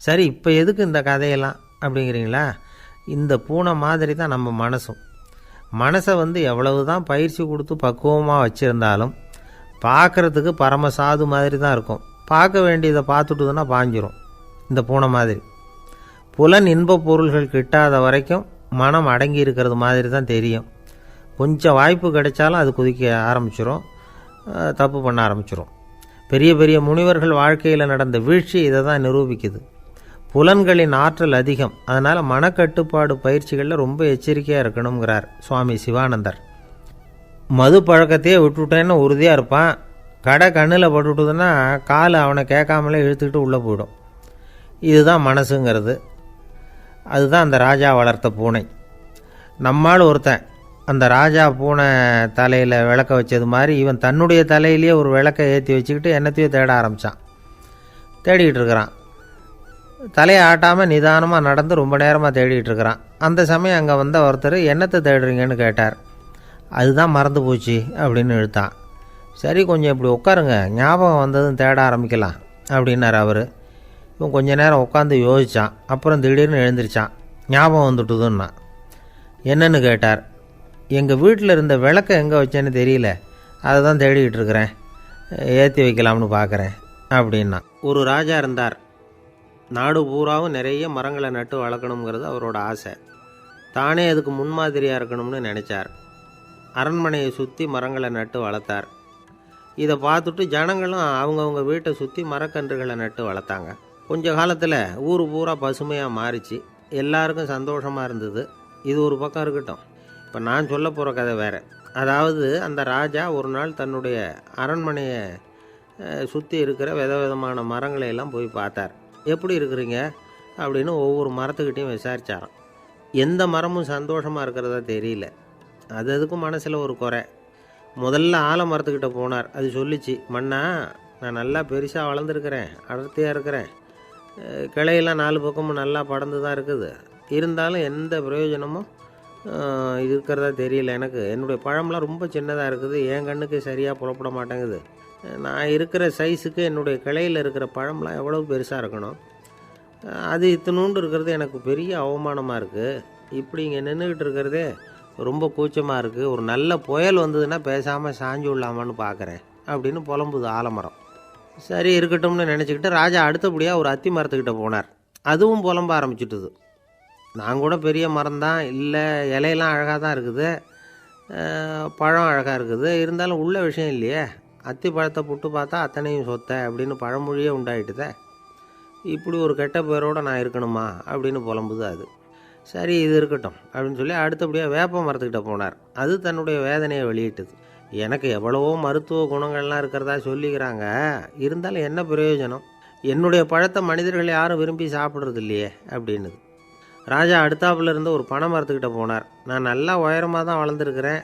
சரி, இப்போ எதுக்கு இந்த கதையெல்லாம் அப்படிங்கிறீங்களா? இந்த பூனை மாதிரி தான் நம்ம மனசும். மனசை எவ்வளவு தான் பயிற்சி கொடுத்து பக்குவமாக வச்சுருந்தாலும் பார்க்குறதுக்கு பரமசாது மாதிரி தான் இருக்கும். பார்க்க வேண்டியதை பார்த்துட்டுதுன்னா பாஞ்சிரும். இந்த பூனை மாதிரி புலன் இன்ப பொருள்கள் கிட்டாத வரைக்கும் மனம் அடங்கி இருக்கிறது மாதிரி தான் தெரியும். கொஞ்சம் வாய்ப்பு கிடைச்சாலும் அது குதிக்க ஆரம்பிச்சிடும், தப்பு பண்ண ஆரம்பிச்சிடும். பெரிய பெரிய முனிவர்கள் வாழ்க்கையில் நடந்த வீழ்ச்சி இதை தான் நிரூபிக்குது. புலன்களின் ஆற்றல் அதிகம், அதனால் மனக்கட்டுப்பாடு பயிற்சிகளில் ரொம்ப எச்சரிக்கையாக இருக்கணுங்கிறார் சுவாமி சிவானந்தர். மது பழக்கத்தையே விட்டுவிட்டேன்னு உறுதியாக இருப்பான். கடை கண்ணில் பட்டுவிட்டுதுன்னா கால் அவனை கேட்காமலே இழுத்துக்கிட்டு உள்ளே போயிடும். இதுதான் மனசுங்கிறது. அதுதான் அந்த ராஜா வளர்த்த பூனை. நம்மால் ஒருத்தன் அந்த ராஜா பூனை தலையில் விளக்க வச்சது மாதிரி இவன் தன்னுடைய தலையிலேயே ஒரு விளக்கை ஏற்றி வச்சுக்கிட்டு என்னத்தையோ தேட ஆரம்பித்தான். தேடிக்கிட்டு இருக்கிறான். தலையை ஆட்டாமல் நிதானமாக நடந்து ரொம்ப நேரமாக தேடிகிட்டு இருக்கிறான். அந்த சமயம் அங்கே வந்த ஒருத்தர் என்னத்தை தேடுறீங்கன்னு கேட்டார். அதுதான் மறந்து போச்சு அப்படின்னு இழுத்தான். சரி, கொஞ்சம் இப்படி உட்காருங்க, ஞாபகம் வந்ததும் தேட ஆரம்பிக்கலாம் அப்படின்னார் அவர். இவன் கொஞ்ச நேரம் உட்காந்து யோசித்தான். அப்புறம் திடீர்னு எழுந்திரிச்சான். ஞாபகம் வந்துட்டுதுன்னா. என்னன்னு கேட்டார். எங்கள் வீட்டில் இருந்த விளக்கை எங்கே வச்சேன்னு தெரியல, அதை தான் தேடிக்கிட்டு இருக்கிறேன், ஏற்றி வைக்கலாம்னு பார்க்குறேன் அப்படின்னா. ஒரு ராஜா இருந்தார். நாடு பூராவும் நிறைய மரங்களை நட்டு வளர்க்கணுங்கிறது அவரோட ஆசை. தானே அதுக்கு முன்மாதிரியாக இருக்கணும்னு நினச்சார். அரண்மனையை சுற்றி மரங்களை நட்டு வளர்த்தார். இதை பார்த்துட்டு ஜனங்களும் அவங்கவுங்க வீட்டை சுற்றி மரக்கன்றுகளை நட்டு வளர்த்தாங்க. கொஞ்ச காலத்தில் ஊர் பூரா பசுமையாக மாறிச்சு. எல்லாருக்கும் சந்தோஷமாக இருந்தது. இது ஒரு பக்கம் இருக்கட்டும். இப்போ நான் சொல்ல போகிற கதை வேறு. அதாவது அந்த ராஜா ஒரு நாள் தன்னுடைய அரண்மனையை சுற்றி இருக்கிற விதவிதமான மரங்களை எல்லாம் போய் பார்த்தார். எப்படி இருக்கிறீங்க அப்படின்னு ஒவ்வொரு மரத்துக்கிட்டையும் விசாரித்தாராம். எந்த மரமும் சந்தோஷமாக இருக்கிறதா தெரியல. அதுக்கும் மனசில் ஒரு குறை. முதல்ல ஆலமரத்துக்கிட்ட போனார். அது சொல்லிச்சு, மண்ணா, நான் நல்லா பெருசாக வளர்ந்துருக்கிறேன், அடர்த்தியாக இருக்கிறேன், கிளையெல்லாம் 4 பக்கமும் நல்லா படர்ந்து தான் இருக்குது, இருந்தாலும் எந்த பிரயோஜனமும் இருக்கிறதா தெரியல எனக்கு. என்னுடைய பழம்லாம் ரொம்ப சின்னதாக இருக்குது, என் கண்ணுக்கு சரியாக புறப்பட மாட்டேங்குது. நான் இருக்கிற சைஸுக்கு என்னுடைய கிளையில் இருக்கிற பழம்லாம் எவ்வளோ பெருசாக இருக்கணும், அது இத்தினூண்டு இருக்கிறது எனக்கு பெரிய அவமானமாக இருக்குது. இப்படி இங்கே நின்றுக்கிட்டு இருக்கிறதே ரொம்ப கூச்சமாக இருக்குது. ஒரு நல்ல புயல் வந்ததுன்னா பேசாமல் சாஞ்சு விடலாமான்னு பார்க்குறேன் அப்படின்னு புலம்புது ஆலமரம். சரி, இருக்கட்டும்னு நினச்சிக்கிட்டு ராஜா அடுத்தபடியாக ஒரு அத்தி மரத்துக்கிட்ட போனார். அதுவும் புலம்ப ஆரம்பிச்சுட்டுது. நான் கூட பெரிய மரம் தான், இல்லை இலையெல்லாம் அழகாக தான் இருக்குது, பழம் அழகாக இருக்குது, இருந்தாலும் உள்ள விஷயம் இல்லையே, அத்தி பழத்தை புட்டு பார்த்தா அத்தனையும் சொத்தை அப்படின்னு பழமொழியே உண்டாயிட்டுதே. இப்படி ஒரு கெட்ட பேரோடு நான் இருக்கணுமா அப்படின்னு புலம்புது அது. சரி, இது இருக்கட்டும் அப்படின்னு சொல்லி அடுத்தபடியாக வேப்ப மரத்துக்கிட்ட போனார். அது தன்னுடைய வேதனையை வெளியிட்டது. எனக்கு எவ்வளவோ மருத்துவ குணங்கள்லாம் இருக்கிறதா சொல்லிக்கிறாங்க, இருந்தாலும் என்ன பிரயோஜனம், என்னுடைய பழத்தை மனிதர்கள் யாரும் விரும்பி சாப்பிட்றது இல்லையே அப்படின்னுது. ராஜா அடுத்தாப்புல இருந்து ஒரு பனை மரத்துக்கிட்ட போனார். நான் நல்லா உயரமாக தான் வளர்ந்துருக்கிறேன்,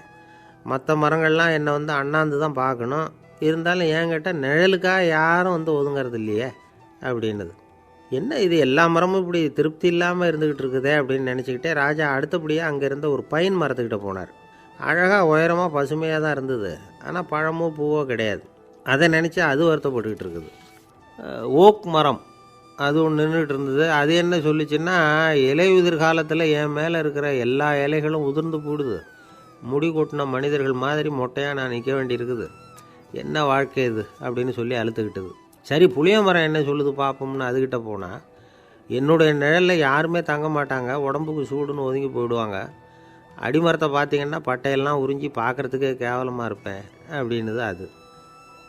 மற்ற மரங்கள்லாம் என்னை அண்ணாந்து தான் பார்க்கணும், இருந்தாலும் என்கிட்ட நிழலுக்காக யாரும் ஒதுங்கிறது இல்லையே அப்படின்னுது. என்ன இது, எல்லா மரமும் இப்படி திருப்தி இல்லாமல் இருந்துக்கிட்டு இருக்குதே அப்படின்னு நினச்சிக்கிட்டே ராஜா அடுத்தபடியாக அங்கே இருந்த ஒரு பைன் மரத்துக்கிட்ட போனார். அழகாக உயரமாக பசுமையாக தான் இருந்தது, ஆனால் பழமோ பூவோ கிடையாது. அதை நினச்சி அது வருத்தப்பட்டுக்கிட்டு இருக்குது. ஓக் மரம் அது ஒன்று நின்றுட்டு இருந்தது. அது என்ன சொல்லிச்சுன்னா, இலை உதிர் காலத்தில் என் மேலே இருக்கிற எல்லா இலைகளும் உதிர்ந்து போடுது, முடி கொட்டின மனிதர்கள் மாதிரி மொட்டையாக நான் நிற்க வேண்டியிருக்குது, என்ன வாழ்க்கை இது அப்படின்னு சொல்லி அழுத்துக்கிட்டது. சரி, புளிய மரம் என்ன சொல்லுது பார்ப்போம்னு அதுக்கிட்ட போனால், என்னுடைய நிழலில் யாருமே தங்க மாட்டாங்க, உடம்புக்கு சூடுன்னு ஒதுங்கி போயிடுவாங்க, அடிமரத்தை பார்த்திங்கன்னா பட்டையெல்லாம் உறிஞ்சி பார்க்குறதுக்கே கேவலமாக இருப்பேன் அப்படின்னுது அது.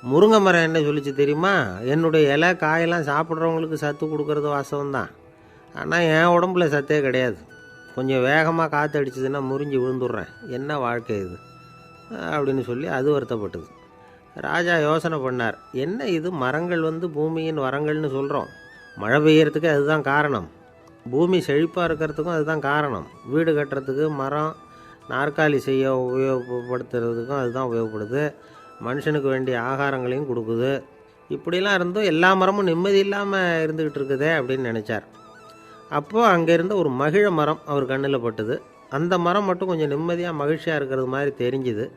முருங்கை மரம் என்ன சொல்லிச்சு தெரியுமா, என்னுடைய இலை காயெல்லாம் சாப்பிட்றவங்களுக்கு சத்து கொடுக்கறது வாசம்தான், ஆனால் என் உடம்புல சத்தே கிடையாது, கொஞ்சம் வேகமாக காற்று அடிச்சதுன்னா முறிஞ்சி விழுந்துடுறேன், என்ன வாழ்க்கை இது அப்படின்னு சொல்லி அது வருத்தப்பட்டது. ராஜா யோசனை பண்ணார். என்ன இது, மரங்கள் பூமியின் வரங்கள்னு சொல்கிறோம், மழை பெய்யறதுக்கு அதுதான் காரணம், பூமி செழிப்பாக இருக்கிறதுக்கும் அதுதான் காரணம், வீடு கட்டுறதுக்கு மரம், நாற்காலி செய்ய உபயோகப்படுத்துறதுக்கும் அதுதான் உபயோகப்படுது, மனுஷனுக்கு வேண்டிய ஆகாரங்களையும் கொடுக்குது, இப்படிலாம் இருந்தும் எல்லா மரமும் நிம்மதி இல்லாமல் இருந்துக்கிட்டு இருக்குதே அப்படின்னு நினச்சார். அப்போது அங்கே இருந்த ஒரு மகிழ மரம் அவர் கண்ணில் பட்டுது. அந்த மரம் மட்டும் கொஞ்சம் நிம்மதியாக மகிழ்ச்சியாக இருக்கிறது மாதிரி தெரிஞ்சுது.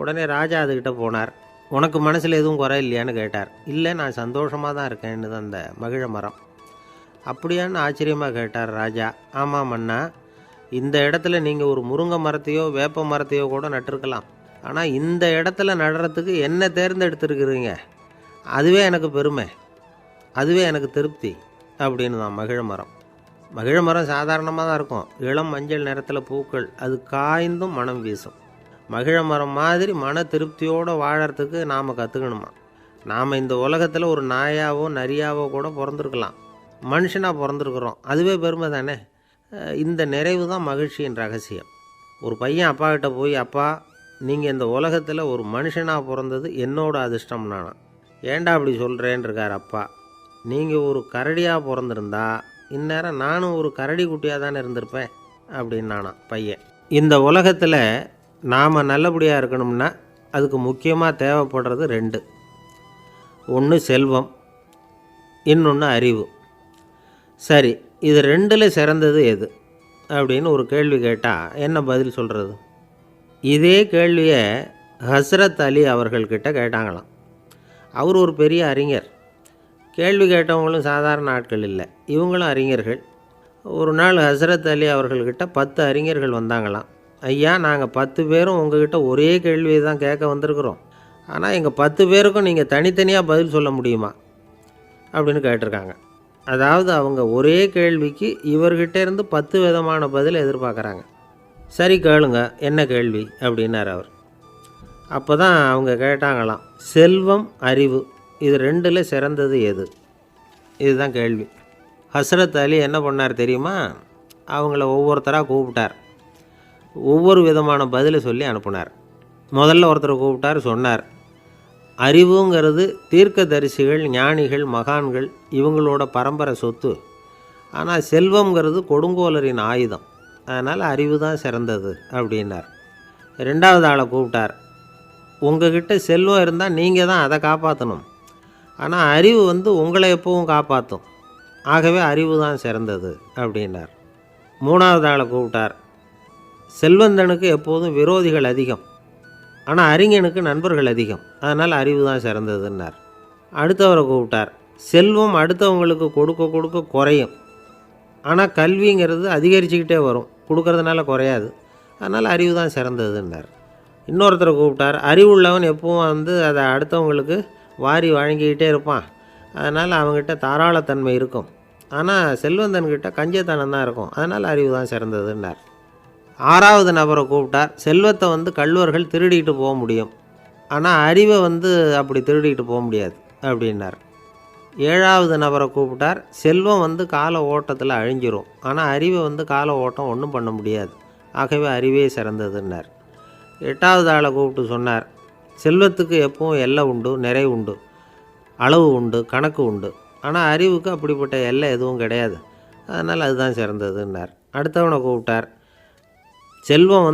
உடனே ராஜா அதுக்கிட்ட போனார். உனக்கு மனசில் எதுவும் குறை இல்லையான்னு கேட்டார். இல்லை, நான் சந்தோஷமாக தான் இருக்கேன்னு அந்த மகிழ மரம். அப்படியான்னு ஆச்சரியமாக கேட்டார் ராஜா. ஆமாம் மன்னா, இந்த இடத்துல நீங்கள் ஒரு முருங்கை மரத்தையோ வேப்ப மரத்தையோ கூட நட்டிருக்கலாம். ஆனால் இந்த இடத்துல நடுறதுக்கு என்ன தேர்ந்தெடுத்துருக்குறீங்க, அதுவே எனக்கு பெருமை, அதுவே எனக்கு திருப்தி அப்படின்னு தான் மகிழ மரம். மகிழ மரம் சாதாரணமாக தான் இருக்கும். இளம் மஞ்சள் நிறத்தில் பூக்கள், அது காய்ந்தும் மனம் வீசும். மகிழ மரம் மாதிரி மன திருப்தியோடு வாழறதுக்கு நாம் கற்றுக்கணுமா. நாம் இந்த உலகத்தில் ஒரு நாயாவோ நரியாவோ கூட பிறந்திருக்கலாம், மனுஷனாக பிறந்திருக்கிறோம், அதுவே பெருமை தானே. இந்த நிறைவு தான் மகிழ்ச்சியின் ரகசியம். ஒரு பையன் அப்பா கிட்ட போய், அப்பா நீங்கள் இந்த உலகத்தில் ஒரு மனுஷனாக பிறந்தது என்னோட அதிர்ஷ்டம் நானா. ஏண்டா அப்படி சொல்கிறேன்னு இருக்கார் அப்பா. நீங்கள் ஒரு கரடியாக பிறந்திருந்தா இந்நேரம் நானும் ஒரு கரடி குட்டியாக தானே இருந்திருப்பேன் அப்படின்னு நானா பையன். இந்த உலகத்தில் நாம் நல்லபடியாக இருக்கணும்னா அதுக்கு முக்கியமாக தேவைப்படுறது 2. ஒன்று செல்வம், இன்னொன்று அறிவு. சரி, இது 2ல் சிறந்தது எது அப்படின்னு ஒரு கேள்வி கேட்டால் என்ன பதில் சொல்கிறது? இதே கேள்வியை ஹஸ்ரத் அலி அவர்கள்கிட்ட கேட்டாங்களாம். அவர் ஒரு பெரிய அறிஞர். கேள்வி கேட்டவங்களும் சாதாரண ஆட்கள் இல்லை, இவங்களும் அறிஞர்கள். ஒரு நாள் ஹஸ்ரத் அலி அவர்கள்கிட்ட 10 அறிஞர்கள் வந்தாங்களாம். ஐயா, நாங்கள் 10 பேரும் உங்ககிட்ட ஒரே கேள்வியை தான் கேட்க வந்திருக்கிறோம், ஆனால் எங்கள் 10 பேருக்கும் நீங்கள் தனித்தனியாக பதில் சொல்ல முடியுமா அப்படின்னு கேட்டிருக்காங்க. அதாவது அவங்க ஒரே கேள்விக்கு இவர்கிட்ட இருந்து 10 விதமான பதில் எதிர்பார்க்குறாங்க. சரி கேளுங்க, என்ன கேள்வி அப்படின்னார் அவர். அப்போ தான் அவங்க கேட்டாங்களாம், செல்வம் அறிவு இது 2ல் சிறந்தது எது? இதுதான் கேள்வி. ஹஸ்ரத் அலி என்ன பண்ணார் தெரியுமா? அவங்கள ஒவ்வொருத்தராக கூப்பிட்டார், ஒவ்வொரு விதமான பதிலை சொல்லி அனுப்புனார். முதல்ல ஒருத்தரை கூப்பிட்டார், சொன்னார், அறிவுங்கிறது தீர்க்கதரிசிகள், ஞானிகள், மகான்கள் இவங்களோட பரம்பரை சொத்து. ஆனால் செல்வங்கிறது கொடுங்கோலரின் ஆயுதம், அதனால் அறிவு தான் சிறந்தது அப்படின்னார். 2வது ஆளை கூப்பிட்டார், உங்ககிட்ட செல்வம் இருந்தால் நீங்கள் தான் அதை காப்பாற்றணும், ஆனால் அறிவு உங்களை எப்பவும் காப்பாற்றும், ஆகவே அறிவு தான் சிறந்தது அப்படின்னார். 3வது ஆளை கூப்பிட்டார், செல்வந்தனுக்கு எப்போதும் விரோதிகள் அதிகம், ஆனால் அறிஞனுக்கு நண்பர்கள் அதிகம், அதனால் அறிவு தான் சிறந்ததுன்னார். அடுத்தவரை கூப்பிட்டார், செல்வம் அடுத்தவங்களுக்கு கொடுக்க கொடுக்க குறையும், ஆனால் கல்விங்கிறது அதிகரிச்சுக்கிட்டே வரும், கொடுக்கறதுனால குறையாது, அதனால் அறிவு தான் சிறந்ததுன்னார். இன்னொருத்தரை கூப்பிட்டார், அறிவுள்ளவன் எப்பவும் அதை அடுத்தவங்களுக்கு வாரி வழங்கிக்கிட்டே இருப்பான், அதனால் அவங்ககிட்ட தாராளத்தன்மை இருக்கும், ஆனால் செல்வந்தன்கிட்ட கஞ்சத்தனம் தான் இருக்கும், அதனால் அறிவு தான் சிறந்ததுன்னார். 6வது நபரை கூப்பிட்டார், செல்வத்தை கள்வர்கள் திருடிட்டு போக முடியும், ஆனால் அறிவை அப்படி திருடிட்டு போக முடியாது அப்படின்னார். 7வது நபரை கூப்பிட்டார், செல்வம் கால ஓட்டத்தில் அழிஞ்சிரும், ஆனால் அறிவை கால ஓட்டம் ஒன்றும் பண்ண முடியாது, ஆகவே அறிவே சிறந்ததுன்னார். 8வது ஆளை கூப்பிட்டு சொன்னார், செல்வத்துக்கு எப்பவும் எல்லை உண்டு, நிறை உண்டு, அளவு உண்டு, கணக்கு உண்டு, ஆனால் அறிவுக்கு அப்படிப்பட்ட எல்லை எதுவும் கிடையாது, அதனால் அதுதான் சிறந்ததுன்னார். அடுத்தவனை கூப்பிட்டார், செல்வம்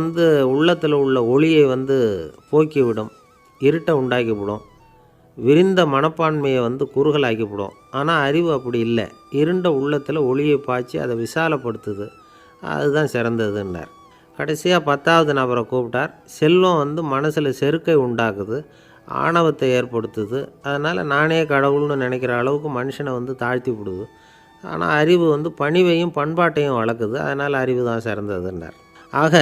உள்ளத்தில் உள்ள ஒளியை போக்கிவிடும், இருட்டை உண்டாக்கிவிடும், விரிந்த மனப்பான்மையை குறுகலாக்கிவிடும், ஆனால் அறிவு அப்படி இல்லை, இருண்ட உள்ளத்தில் ஒளியை பாய்ச்சி அதை விசாலப்படுத்துது, அதுதான் சிறந்ததுன்னார். கடைசியாக 10வது நபரை கூப்பிட்டார், செல்வம் மனசில் செருக்கை உண்டாக்குது, ஆணவத்தை ஏற்படுத்துது, அதனால் நானே கடவுள்னு நினைக்கிற அளவுக்கு மனுஷனை தாழ்த்தி விடுது, ஆனால் அறிவு பணிவையும் பண்பாட்டையும் வளர்க்குது, அதனால் அறிவு தான் சிறந்ததுன்னார். ஆக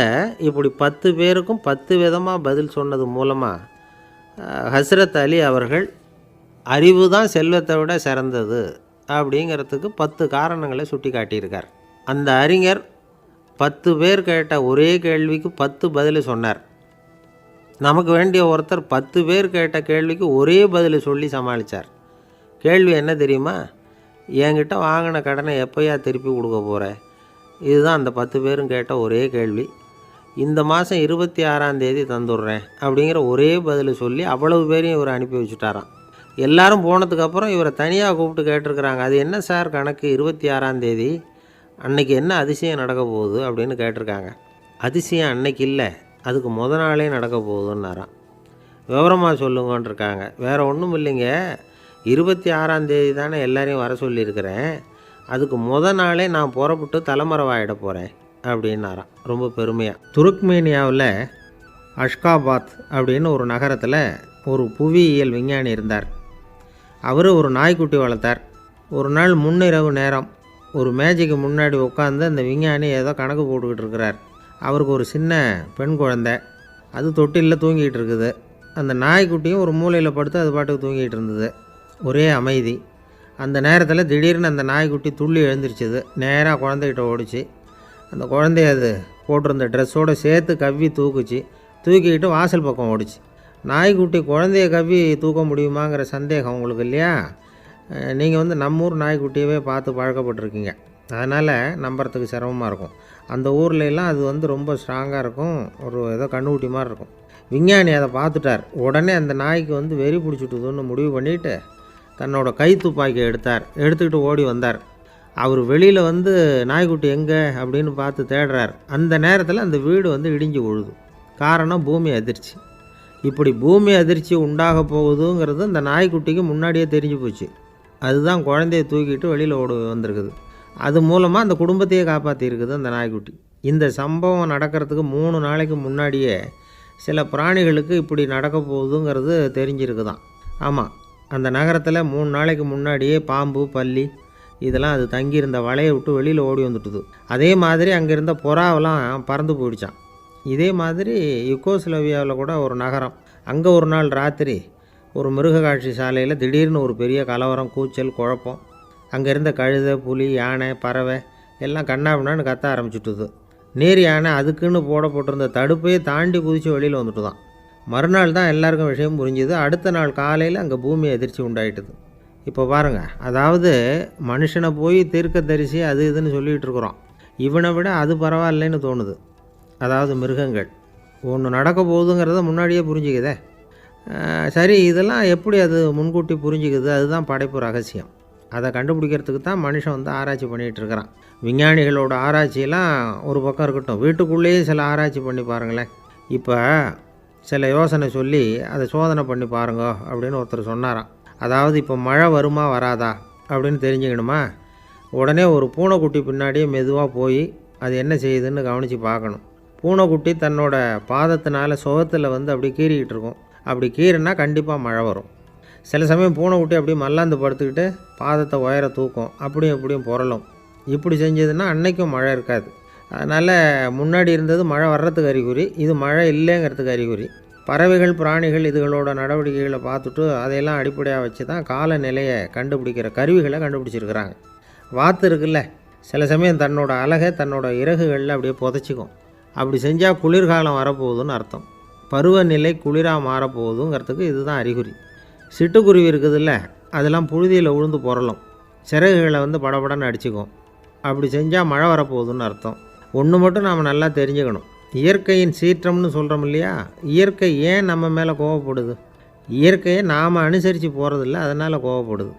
இப்படி 10 பேருக்கும் 10 விதமாக பதில் சொன்னது மூலமாக ஹஸ்ரத் அலி அவர்கள் அறிவு தான் செல்வத்தை விட சிறந்தது அப்படிங்கிறதுக்கு 10 காரணங்களை சுட்டி காட்டியிருக்கார். அந்த அறிஞர் 10 பேர் கேட்ட ஒரே கேள்விக்கு 10 பதில் சொன்னார். நமக்கு வேண்டிய ஒருத்தர் 10 பேர் கேட்ட கேள்விக்கு ஒரே பதில் சொல்லி சமாளித்தார். கேள்வி என்ன தெரியுமா? என்கிட்ட வாங்கின கடனை எப்போயா திருப்பி கொடுக்க போகிறேன்? இதுதான் அந்த 10 பேரும் கேட்ட ஒரே கேள்வி. இந்த மாதம் 26ஆம் தேதி தந்துடுறேன் அப்படிங்கிற ஒரே பதில் சொல்லி அவ்வளவு பேரையும் இவர் அனுப்பி வச்சுட்டாராம். எல்லாரும் போனதுக்கப்புறம் இவரை தனியாக கூப்பிட்டு கேட்டிருக்கிறாங்க, அது என்ன சார் கணக்கு, 26ஆம் தேதி அன்னைக்கு என்ன அதிசயம் நடக்க போகுது அப்படின்னு கேட்டிருக்காங்க. அதிசயம் அன்னைக்கு இல்லை, அதுக்கு நாளே நடக்க போகுதுன்னாராம். விவரமாக சொல்லுங்கன்னு இருக்காங்க. வேறு ஒன்றும் இல்லைங்க, 26ஆம் தேதி தானே எல்லாரையும் வர சொல்லியிருக்கிறேன், அதுக்கு நாளே நான் புறப்பட்டு தலைமறைவாயிட போகிறேன் அப்படின்னாராம் ரொம்ப பெருமையாக. துருக்மேனியாவில் அஷ்காபாத் அப்படின்னு ஒரு நகரத்தில் ஒரு புவியியல் விஞ்ஞானி இருந்தார். அவர் ஒரு நாய்க்குட்டி வளர்த்தார். ஒரு நாள் முன்னிரவு நேரம் ஒரு மேஜைக்கு முன்னாடி உட்காந்து அந்த விஞ்ஞானி ஏதோ கணக்கு போட்டுக்கிட்டு இருக்கிறார். அவருக்கு ஒரு சின்ன பெண் குழந்தை, அது தொட்டிலில் தூங்கிட்டு இருக்குது. அந்த நாய்க்குட்டியும் ஒரு மூலையில் படுத்து அது பாட்டுக்கு தூங்கிட்டு இருந்தது. ஒரே அமைதி. அந்த நேரத்தில் திடீர்னு அந்த நாய்க்குட்டி துள்ளி எழுந்திரிச்சிது. நேராக குழந்தைகிட்ட ஓடிச்சு. அந்த குழந்தைய அது போட்டிருந்த ட்ரெஸ்ஸோடு சேர்த்து கவ்வி தூக்குச்சு. தூக்கிக்கிட்டு வாசல் பக்கம் ஓடிச்சு. நாய்க்குட்டி குழந்தைய கவ்வி தூக்க முடியுமாங்கிற சந்தேகம் உங்களுக்கு இல்லையா? நீங்கள் நம்ம ஊர் நாய்க்குட்டியவே பார்த்து பழக்கப்பட்டிருக்கீங்க. அதனால் நம்புறதுக்கு சிரமமாக இருக்கும். அந்த ஊர்லெலாம் அது ரொம்ப ஸ்ட்ராங்காக இருக்கும். ஒரு ஏதோ கண்ணுக்குட்டி மாதிரி இருக்கும். விஞ்ஞானி அதை பார்த்துட்டார். உடனே அந்த நாய்க்கு வெறி பிடிச்சிட்டுதுன்னு முடிவு பண்ணிவிட்டு தன்னோட கை துப்பாக்கியை எடுத்துக்கிட்டு ஓடி வந்தார். அவர் வெளியில் நாய்க்குட்டி எங்கே அப்படின்னு பார்த்து தேடுறார். அந்த நேரத்தில் அந்த வீடு இடிஞ்சு விழுது. காரணம் பூமி அதிர்ச்சி. இப்படி பூமி அதிர்ச்சி உண்டாக போகுதுங்கிறது அந்த நாய்க்குட்டிக்கு முன்னாடியே தெரிஞ்சு போச்சு. அதுதான் குழந்தைய தூக்கிட்டு வெளியில் ஓடி வந்திருக்குது. அது மூலமாக அந்த குடும்பத்தையே காப்பாற்றிருக்குது அந்த நாய்க்குட்டி. இந்த சம்பவம் நடக்கிறதுக்கு 3 நாளைக்கு முன்னாடியே சில பிராணிகளுக்கு இப்படி நடக்க போகுதுங்கிறது தெரிஞ்சிருக்குதான். ஆமாம், அந்த நகரத்தில் 3 நாளைக்கு முன்னாடியே பாம்பு, பல்லி இதெல்லாம் அது தங்கியிருந்த வலையை விட்டு வெளியில் ஓடி வந்துட்டுது. அதே மாதிரி அங்கே இருந்த புறாவெல்லாம் பறந்து போயிடுச்சான். இதே மாதிரி யுகோஸ்லோவியாவில் கூட ஒரு நகரம், அங்கே ஒரு நாள் ராத்திரி ஒரு மிருக காட்சி சாலையில் திடீர்னு ஒரு பெரிய கலவரம், கூச்சல், குழப்பம். அங்கே இருந்த கழுதை, புலி, யானை, பறவை எல்லாம் கண்ணாபின்னான்னு கத்த ஆரம்பிச்சுட்டுது. நீர் யானை அதுக்குன்னு போடப்பட்டிருந்த தடுப்பையே தாண்டி குதித்து வெளியில் வந்துட்டு தான். மறுநாள் தான் எல்லாருக்கும் விஷயம் புரிஞ்சுது. அடுத்த நாள் காலையில் அங்கே பூமி அதிர்ச்சி உண்டாயிட்டுது. இப்போ பாருங்கள், அதாவது மனுஷனை போய் தீர்க்கதரிசி அது இதுன்னு சொல்லிகிட்டு இருக்கிறோம். இவனை விட அது பரவாயில்லைன்னு தோணுது. அதாவது மிருகங்கள் ஒன்று நடக்க போகுதுங்கிறத முன்னாடியே புரிஞ்சுக்குதே. சரி, இதெல்லாம் எப்படி அது முன்கூட்டி புரிஞ்சுக்குது? அதுதான் படைப்பு ரகசியம். அதை கண்டுபிடிக்கிறதுக்கு தான் மனுஷன் ஆராய்ச்சி பண்ணிகிட்டு இருக்கிறான். விஞ்ஞானிகளோட ஆராய்ச்சியெல்லாம் ஒரு பக்கம் இருக்கட்டும், வீட்டுக்குள்ளேயே சில ஆராய்ச்சி பண்ணி பாருங்களேன். இப்போ சில யோசனை சொல்லி அதை சோதனை பண்ணி பாருங்க அப்படின்னு ஒருத்தர் சொன்னாராம். அதாவது இப்போ மழை வருமா வராதா அப்படின்னு தெரிஞ்சுக்கணுமா, உடனே ஒரு பூனைக்குட்டி பின்னாடியே மெதுவாக போய் அது என்ன செய்யுதுன்னு கவனித்து பார்க்கணும். பூனைக்குட்டி தன்னோட பாதத்தினால சுகத்தில் அப்படி கீறிக்கிட்டு இருக்கும். அப்படி கீறினா கண்டிப்பாக மழை வரும். சில சமயம் பூனைக்குட்டி அப்படியே மல்லாந்து படுத்துக்கிட்டு பாதத்தை உயர தூக்கும், அப்படியும் இப்படியும் புரளும். இப்படி செஞ்சதுன்னா அன்னைக்கும் மழை இருக்காது. அதனால் முன்னாடி இருந்தது மழை வர்றதுக்கு அறிகுறி, இது மழை இல்லைங்கிறதுக்கு அறிகுறி. பறவைகள், பிராணிகள் இதுகளோட நடவடிக்கைகளை பார்த்துட்டு அதையெல்லாம் அடிப்படையாக வச்சு தான் காலநிலையை கண்டுபிடிக்கிற கருவிகளை கண்டுபிடிச்சிருக்கிறாங்க. வாத்து இருக்குல்ல, சில சமயம் தன்னோட அழகை தன்னோட இறகுகளில் அப்படியே புதைச்சிக்கும். அப்படி செஞ்சால் குளிர்காலம் வரப்போகுதுன்னு அர்த்தம். பருவநிலை குளிராக மாறப்போகுதுங்கிறதுக்கு இதுதான் அறிகுறி. சிட்டுக்குருவி இருக்குதுல்ல, அதெல்லாம் புழுதியில் உழுந்து புரளும். சிறகுகளை படபடன்னு அடிச்சுக்கும். அப்படி செஞ்சால் மழை வரப்போகுதுன்னு அர்த்தம். ஒன்று மட்டும் நாம் நல்லா தெரிஞ்சுக்கணும். இயற்கையின் சீற்றம்னு சொல்கிறோம் இல்லையா, இயற்கை ஏன் நம்ம மேலே கோவப்படுது? இயற்கையை நாம் அனுசரித்து போகிறதில்ல, அதனால் கோவப்படுது.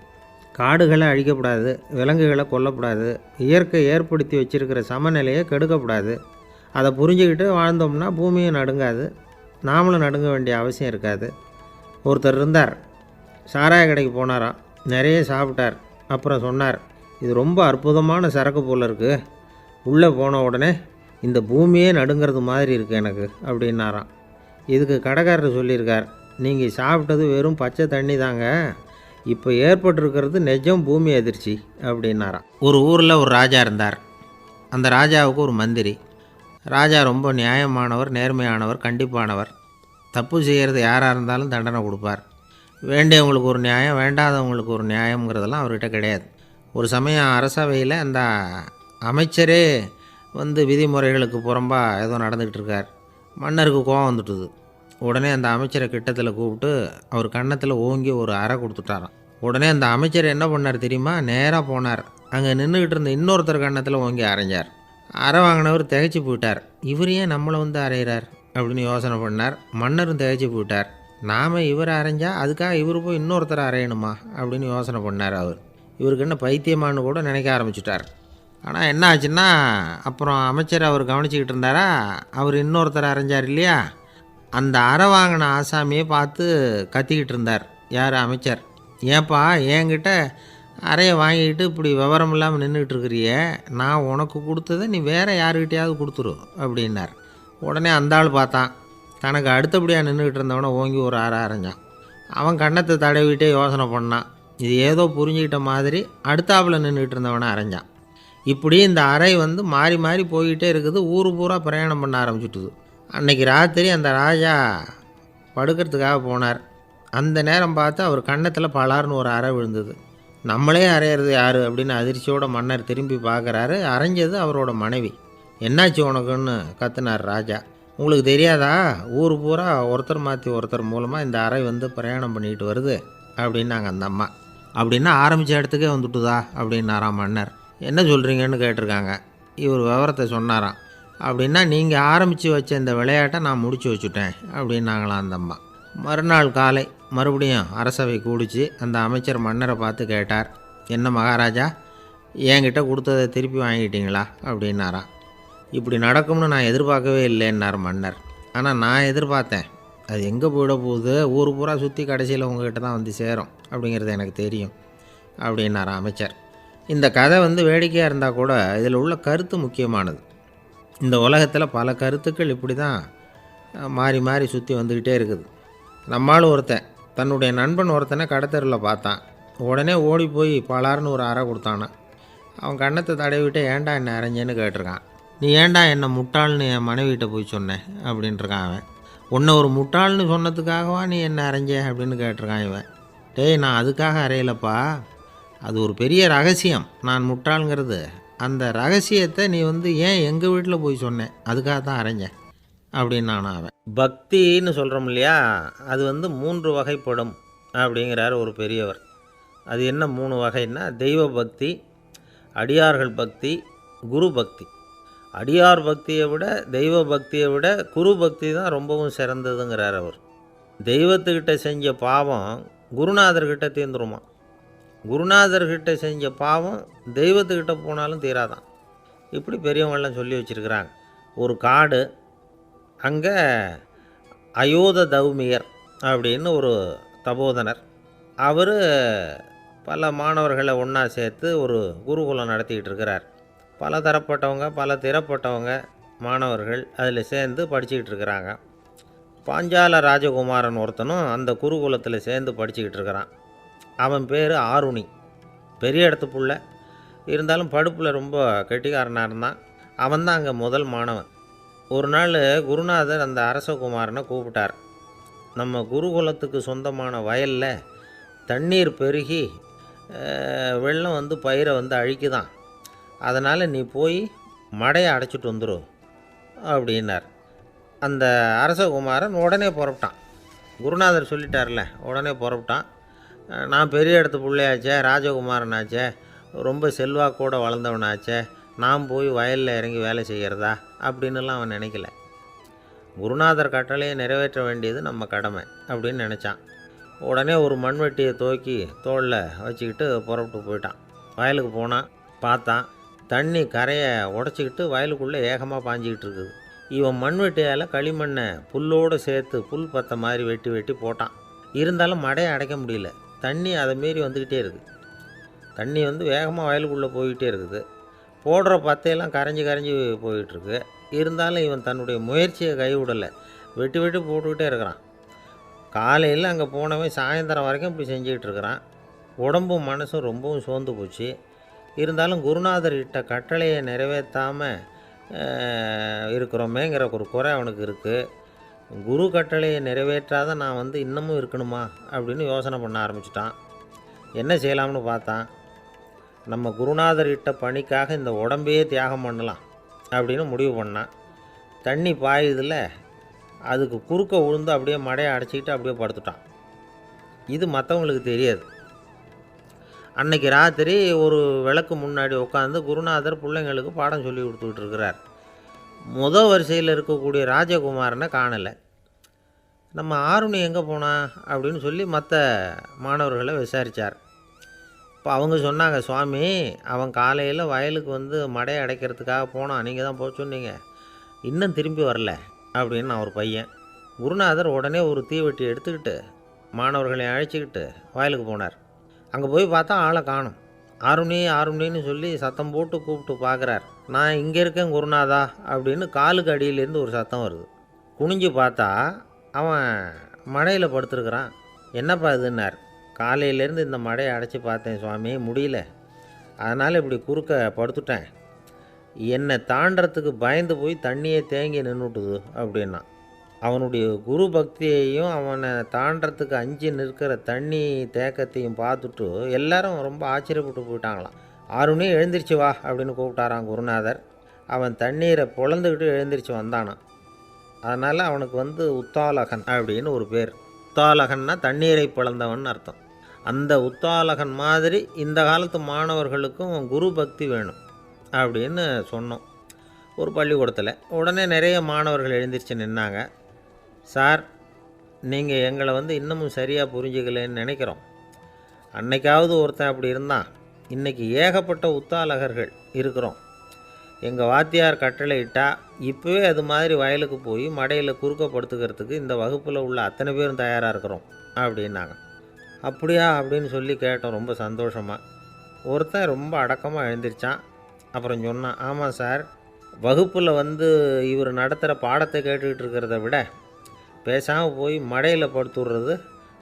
காடுகளை அழிக்கப்படாது, விலங்குகளை கொல்லக்கூடாது, இயற்கை ஏற்படுத்தி வச்சுருக்கிற சமநிலையை கெடுக்கக்கூடாது. அதை புரிஞ்சுக்கிட்டு வாழ்ந்தோம்னா பூமியும் நடுங்காது, நாமளும் நடுங்க வேண்டிய அவசியம் இருக்காது. ஒருத்தர் இருந்தார், சாராய கடைக்கு போனாராம், நிறைய சாப்பிட்டார். அப்புறம் சொன்னார், இது ரொம்ப அற்புதமான சரக்கு போல் இருக்குது. உள்ளே போன உடனே இந்த பூமியே நடுங்கிறது மாதிரி இருக்குது எனக்கு அப்படின்னாராம். இதுக்கு கடைக்காரர் சொல்லியிருக்கார், நீங்கள் சாப்பிட்டது வெறும் பச்சை தண்ணி தாங்க, இப்போ ஏற்பட்டிருக்கிறது நிஜம் பூமி அதிர்ச்சி அப்படின்னாராம். ஒரு ஊரில் ஒரு ராஜா இருந்தார். அந்த ராஜாவுக்கு ஒரு மந்திரி. ராஜா ரொம்ப நியாயமானவர், நேர்மையானவர், கண்டிப்பானவர். தப்பு செய்கிறது யாராக இருந்தாலும் தண்டனை கொடுப்பார். வேண்டியவங்களுக்கு ஒரு நியாயம், வேண்டாதவங்களுக்கு ஒரு நியாயங்கிறதெல்லாம் அவர்கிட்ட கிடையாது. ஒரு சமயம் அரசவையில் அந்த அமைச்சரே விதிமுறைகளுக்கு புறம்பாக ஏதோ நடந்துக்கிட்டு இருக்கார். மன்னருக்கு கோபம் வந்துட்டுது. உடனே அந்த அமைச்சரை கிட்டத்தில் கூப்பிட்டு அவர் கன்னத்தில் ஓங்கி ஒரு அறை கொடுத்துட்டாராம். உடனே அந்த அமைச்சர் என்ன பண்ணார் தெரியுமா, நேராக போனார். அங்கே நின்றுக்கிட்டு இருந்த இன்னொருத்தர் கன்னத்தில் ஓங்கி அரைஞ்சார். அறை வாங்கினவர் திகைச்சு போயிட்டார். இவர் ஏன் நம்மளை அரைகிறார் அப்படின்னு யோசனை பண்ணார். மன்னரும் திகைச்சு போயிட்டார். நாம் இவரை அரைஞ்சால் அதுக்காக இவர் போய் இன்னொருத்தரை அரையணுமா அப்படின்னு யோசனை பண்ணார். இவருக்கு என்ன பைத்தியமானு கூட நினைக்க ஆரம்பிச்சிட்டார். ஆனால் என்ன ஆச்சுன்னா, அப்புறம் அமைச்சர் அவர் கவனிச்சிக்கிட்டு இருந்தாரா, அவர் இன்னொருத்தரை அரைஞ்சார் இல்லையா, அந்த அறை வாங்கின ஆசாமியை பார்த்து கத்திக்கிட்டு இருந்தார். யார்? அமைச்சர். ஏன்பா என்கிட்ட அறையை வாங்கிக்கிட்டு இப்படி விவரம் இல்லாமல் நின்றுக்கிட்டு இருக்கிறியே, நான் உனக்கு கொடுத்ததை நீ வேறு யாருக்கிட்டையாவது கொடுத்துரு அப்படின்னார். உடனே அந்த ஆள் பார்த்தான், தனக்கு அடுத்தபடியாக நின்றுக்கிட்டு இருந்தவனை ஓங்கி ஒரு அறை அரைஞ்சான். அவன் கன்னத்தை தடவிட்டே யோசனை பண்ணான். இது ஏதோ புரிஞ்சுக்கிட்ட மாதிரி அடுத்தாப்பில் நின்றுக்கிட்டு இருந்தவனை அரைஞ்சான். இப்படி இந்த அறை வந்து மாறி மாறி போய்கிட்டே இருக்குது. ஊர் பூரா பிரயாணம் பண்ண ஆரம்பிச்சுட்டுது. அன்னைக்கு ராத்திரி அந்த ராஜா படுக்கிறதுக்காக போனார். அந்த நேரம் பார்த்து அவர் கன்னத்தில் பலார்னு ஒரு அறை விழுந்தது. நம்மளே அறையிறது யார் அப்படின்னு அதிர்ச்சியோட மன்னர் திரும்பி பார்க்குறாரு. அரைஞ்சது அவரோட மனைவி. என்னாச்சு உனக்குன்னு கத்துனார் ராஜா. உங்களுக்கு தெரியாதா, ஊர் பூரா ஒருத்தர் மாற்றி ஒருத்தர் மூலமாக இந்த அறை வந்து பிரயாணம் பண்ணிட்டு வருது அப்படின்னாங்க அந்த அம்மா. அப்படின்னா ஆரம்பித்த இடத்துக்கே வந்துட்டுதா அப்படின்னாராம் மன்னர். என்ன சொல்கிறீங்கன்னு கேட்டிருக்காங்க. இவர் விவரத்தை சொன்னாராம். அப்படின்னா நீங்கள் ஆரம்பித்து வச்ச இந்த விளையாட்டை நான் முடிச்சு வச்சுட்டேன் அப்படின்னாங்களாம் அந்த அம்மா. மறுநாள் காலை மறுபடியும் அரசவை கூடிச்சு அந்த அமைச்சர் மன்னரை பார்த்து கேட்டார். என்ன மகாராஜா, என்கிட்ட கொடுத்ததை திருப்பி வாங்கிட்டீங்களா அப்படின்னாராம். இப்படி நடக்கும்னு நான் எதிர்பார்க்கவே இல்லைன்னார் மன்னர். ஆனால் நான் எதிர்பார்த்தேன். அது எங்கே போயிட போகுது, ஊர் பூரா சுற்றி கடைசியில் உங்ககிட்ட தான் வந்து சேரும் அப்படிங்கிறது எனக்கு தெரியும் அப்படின்னார் அமைச்சர். இந்த கதை வந்து வேடிக்கையாக இருந்தால் கூட இதில் உள்ள கருத்து முக்கியமானது. இந்த உலகத்தில் பல கருத்துக்கள் இப்படி தான் மாறி மாறி சுற்றி வந்துக்கிட்டே இருக்குது. நம்மால் ஒருத்தன் தன்னுடைய நண்பன் ஒருத்தனை கடத்தெருவில் பார்த்தான். உடனே ஓடி போய் பலார்னு ஒரு அறை கொடுத்தானா. அவன் கண்ணத்தை தடவிட்டு ஏன்டா என்னை அரைஞ்சேன்னு கேட்டிருக்கான். நீ ஏன்டா என்னை முட்டாள்னு என் மனைவிட்ட போய் சொன்னேன் அப்படின்ட்டுருக்கான் அவன். உன்னை ஒரு முட்டாள்னு சொன்னதுக்காகவா நீ என்னை அரைஞ்ச அப்படின்னு கேட்டிருக்கான் இவன். டேய், நான் அதுக்காக அறையலப்பா, அது ஒரு பெரிய ரகசியம். நான் முட்டாளுங்கிறது அந்த ரகசியத்தை நீ வந்து ஏன் எங்கள் வீட்டில் போய் சொன்னேன், அதுக்காக தான் அரைஞ்சேன் அப்படின்னு நான் அவன். பக்தின்னு சொல்கிறோம் இல்லையா, அது வந்து 3 வகைப்படும் அப்படிங்கிறார் ஒரு பெரியவர். அது என்ன 3 வகைன்னா, தெய்வ பக்தி, அடியார்கள் பக்தி, குரு பக்தி. அடியார் பக்தியை விட தெய்வ பக்தியை விட குரு பக்தி தான் ரொம்பவும் சிறந்ததுங்கிறார் அவர். தெய்வத்துக்கிட்ட செஞ்ச பாவம் குருநாதர்கிட்ட தீர்ந்துருமா. குருநாதர்கிட்ட செஞ்ச பாவம் தெய்வத்துக்கிட்ட போனாலும் தீராதான். இப்படி பெரியவங்களாம் சொல்லி வச்சுருக்கிறாங்க. ஒரு காடு, அங்கே அயோத தௌமியர் அப்படின்னு ஒரு தபோதனர். அவர் பல மாணவர்களை ஒன்றா சேர்த்து ஒரு குருகுலம் நடத்திக்கிட்டு இருக்கிறார். பல தரப்பட்டவங்க பல திறப்பட்டவங்க மாணவர்கள் அதில் சேர்ந்து படிச்சுக்கிட்டு இருக்கிறாங்க. பாஞ்சால ராஜகுமாரன் ஒருத்தனும் அந்த குருகுலத்தில் சேர்ந்து படிச்சுக்கிட்டு இருக்கிறான். அவன் பேர் ஆருணி. பெரிய இடத்து புள்ள, இருந்தாலும் படுப்பில் ரொம்ப கெட்டிக்காரனாக இருந்தான். அவன் தான் அங்கே முதல் மாணவன். ஒரு நாள் குருநாதர் அந்த அரசகுமாரனை கூப்பிட்டார். நம்ம குருகுலத்துக்கு சொந்தமான வயலில் தண்ணீர் பெருகி வெள்ளம் வந்து பயிரை வந்து அழிக்குதான், அதனால் நீ போய் மடையை அடைச்சிட்டு வந்துடும் அப்படின்னார். அந்த அரசகுமாரன் உடனே புறப்பட்டான். குருநாதர் சொல்லிட்டார்ல, உடனே புறப்பட்டான். நான் பெரிய இடத்து பிள்ளையாச்சே, ராஜகுமாரனாச்சே, ரொம்ப செல்வாக்கூட வளர்ந்தவனாச்சே, நான் போய் வயலில் இறங்கி வேலை செய்கிறதா அப்படின்னுலாம் அவன் நினைக்கல. குருநாதர் கட்டளையை நிறைவேற்ற வேண்டியது நம்ம கடமை அப்படின்னு நினச்சான். உடனே ஒரு மண்வெட்டியை தூக்கி தோளில் வச்சுக்கிட்டு புறப்பட்டு போயிட்டான். வயலுக்கு போனான். பார்த்தான், தண்ணி கரையை உடச்சிக்கிட்டு வயலுக்குள்ளே ஏகமாக பாஞ்சிக்கிட்டு இருக்குது. இவன் மண்வெட்டியால் களிமண்ணை புல்லோடு சேர்த்து புல் பற்ற மாதிரி வெட்டி வெட்டி போட்டான். இருந்தாலும் மடையை அடைக்க முடியல. தண்ணி அதை மீறி வந்துக்கிட்டே இருக்குது. தண்ணி வந்து வேகமாக வயலுக்குள்ளே போய்கிட்டே இருக்குது. போடுற பத்தையெல்லாம் கரைஞ்சி கரைஞ்சி போயிட்டுருக்கு. இருந்தாலும் இவன் தன்னுடைய முயற்சியை கைவிடலை. வெட்டி வெட்டி போட்டுக்கிட்டே இருக்கிறான். காலையில் அங்கே போனவன் சாயந்தரம் வரைக்கும் இப்படி செஞ்சுக்கிட்டு இருக்கிறான். உடம்பும் மனசும் ரொம்பவும் சோர்ந்து போச்சு. இருந்தாலும் குருநாதர் இட்ட கட்டளையை நிறைவேற்றாமல் இருக்கிறோமேங்கிற ஒரு குறை அவனுக்கு இருக்குது. குரு கட்டளையை நிறைவேற்றாத நான் வந்து இன்னமும் இருக்கணுமா அப்படின்னு யோசனை பண்ண ஆரம்பிச்சிட்டான். என்ன செய்யலாம்னு பார்த்தான். நம்ம குருநாதர் இட்ட பணிக்காக இந்த உடம்பையே தியாகம் பண்ணலாம் அப்படின்னு முடிவு பண்ணான். தண்ணி பாயுதில் அதுக்கு குறுக்க விழுந்து அப்படியே மடையை அடைச்சிக்கிட்டு அப்படியே படுத்துட்டான். இது மற்றவங்களுக்கு தெரியாது. அன்னைக்கு ராத்திரி ஒரு விளக்கு முன்னாடி உட்காந்து குருநாதர் பிள்ளைங்களுக்கு பாடம் சொல்லி கொடுத்துக்கிட்டு இருக்கிறார். முதல் வரிசையில் இருக்கக்கூடிய ராஜகுமாரனை காணலை. நம்ம ஆருணி எங்கே போனா அப்படின்னு சொல்லி மற்ற மாணவர்களை விசாரித்தார். இப்போ அவங்க சொன்னாங்க, சுவாமி, அவன் காலையில் வயலுக்கு வந்து மடையை அடைக்கிறதுக்காக போனான், நீங்கள் தான் போக சொன்னீங்க, இன்னும் திரும்பி வரல அப்படின்னு ஒரு பையன். குருநாதர் உடனே ஒரு தீவெட்டி எடுத்துக்கிட்டு மாணவர்களை அழைச்சிக்கிட்டு வயலுக்கு போனார். அங்கே போய் பார்த்தா ஆளை காணும். ஆருணி ஆருணின்னு சொல்லி சத்தம் போட்டு கூப்பிட்டு பார்க்குறார். நான் இங்கே இருக்கேன் குருநாதா அப்படின்னு காலுக்கு அடியிலேருந்து ஒரு சத்தம் வருது. குனிஞ்சு பார்த்தா அவன் மடையில் படுத்துருக்குறான். என்னப்பா இதுன்னார். காலையிலேருந்து இந்த மடையை அடைச்சி பார்த்தேன் சுவாமி, முடியல. அதனால் இப்படி குறுக்க படுத்துட்டேன். என்னை தாண்டறதுக்கு பயந்து போய் தண்ணியே தேங்கி நின்றுட்டுது அப்படின்னா. அவனுடைய குரு பக்தியையும் அவனை தாண்டறதுக்கு அஞ்சு நிற்கிற தண்ணி தேக்கத்தையும் பார்த்துட்டு எல்லாரும் ரொம்ப ஆச்சரியப்பட்டு போயிட்டாங்களாம். ஆறுனே எழுந்திரிச்சு வா அப்படின்னு கூப்பிட்டாரான் குருநாதர். அவன் தண்ணீரை பொழந்துக்கிட்டு எழுந்திரிச்சு வந்தானான். அதனால் அவனுக்கு உத்தாலகன் அப்படின்னு ஒரு பேர். உத்தாலகன்னா தண்ணீரை பிளந்தவன் அர்த்தம். அந்த உத்தாலகன் மாதிரி இந்த காலத்து மாணவர்களுக்கும் குரு பக்தி வேணும் அப்படின்னு சொன்னோம் ஒரு பள்ளிக்கூடத்தில். உடனே நிறைய மாணவர்கள் எழுந்திரிச்சு நின்னாங்க. சார், நீங்கள் எங்களை இன்னமும் சரியாக புரிஞ்சுக்கலன்னு நினைக்கிறோம். அன்னைக்காவது ஒருத்தன் அப்படி இருந்தான், இன்றைக்கி ஏகப்பட்ட உத்தாலகர்கள் இருக்கிறோம். எங்கள் வாத்தியார் கட்டளை இட்டால் இப்போவே அது மாதிரி வயலுக்கு போய் மடையில் குறுக்கப்படுத்துக்கிறதுக்கு இந்த வகுப்பில் உள்ள அத்தனை பேரும் தயாராக இருக்கிறோம் அப்படின்னாங்க. அப்படியா அப்படின்னு சொல்லி கேட்டோம் ரொம்ப சந்தோஷமாக. ஒருத்தன் ரொம்ப அடக்கமாக எழுந்திரிச்சான். அப்புறம் சொன்னான், ஆமாம் சார், வகுப்பில் இவர் நடத்துகிற பாடத்தை கேட்டுக்கிட்டு இருக்கிறத விட பேசாமல் போய் மடையில் படுத்துடுறது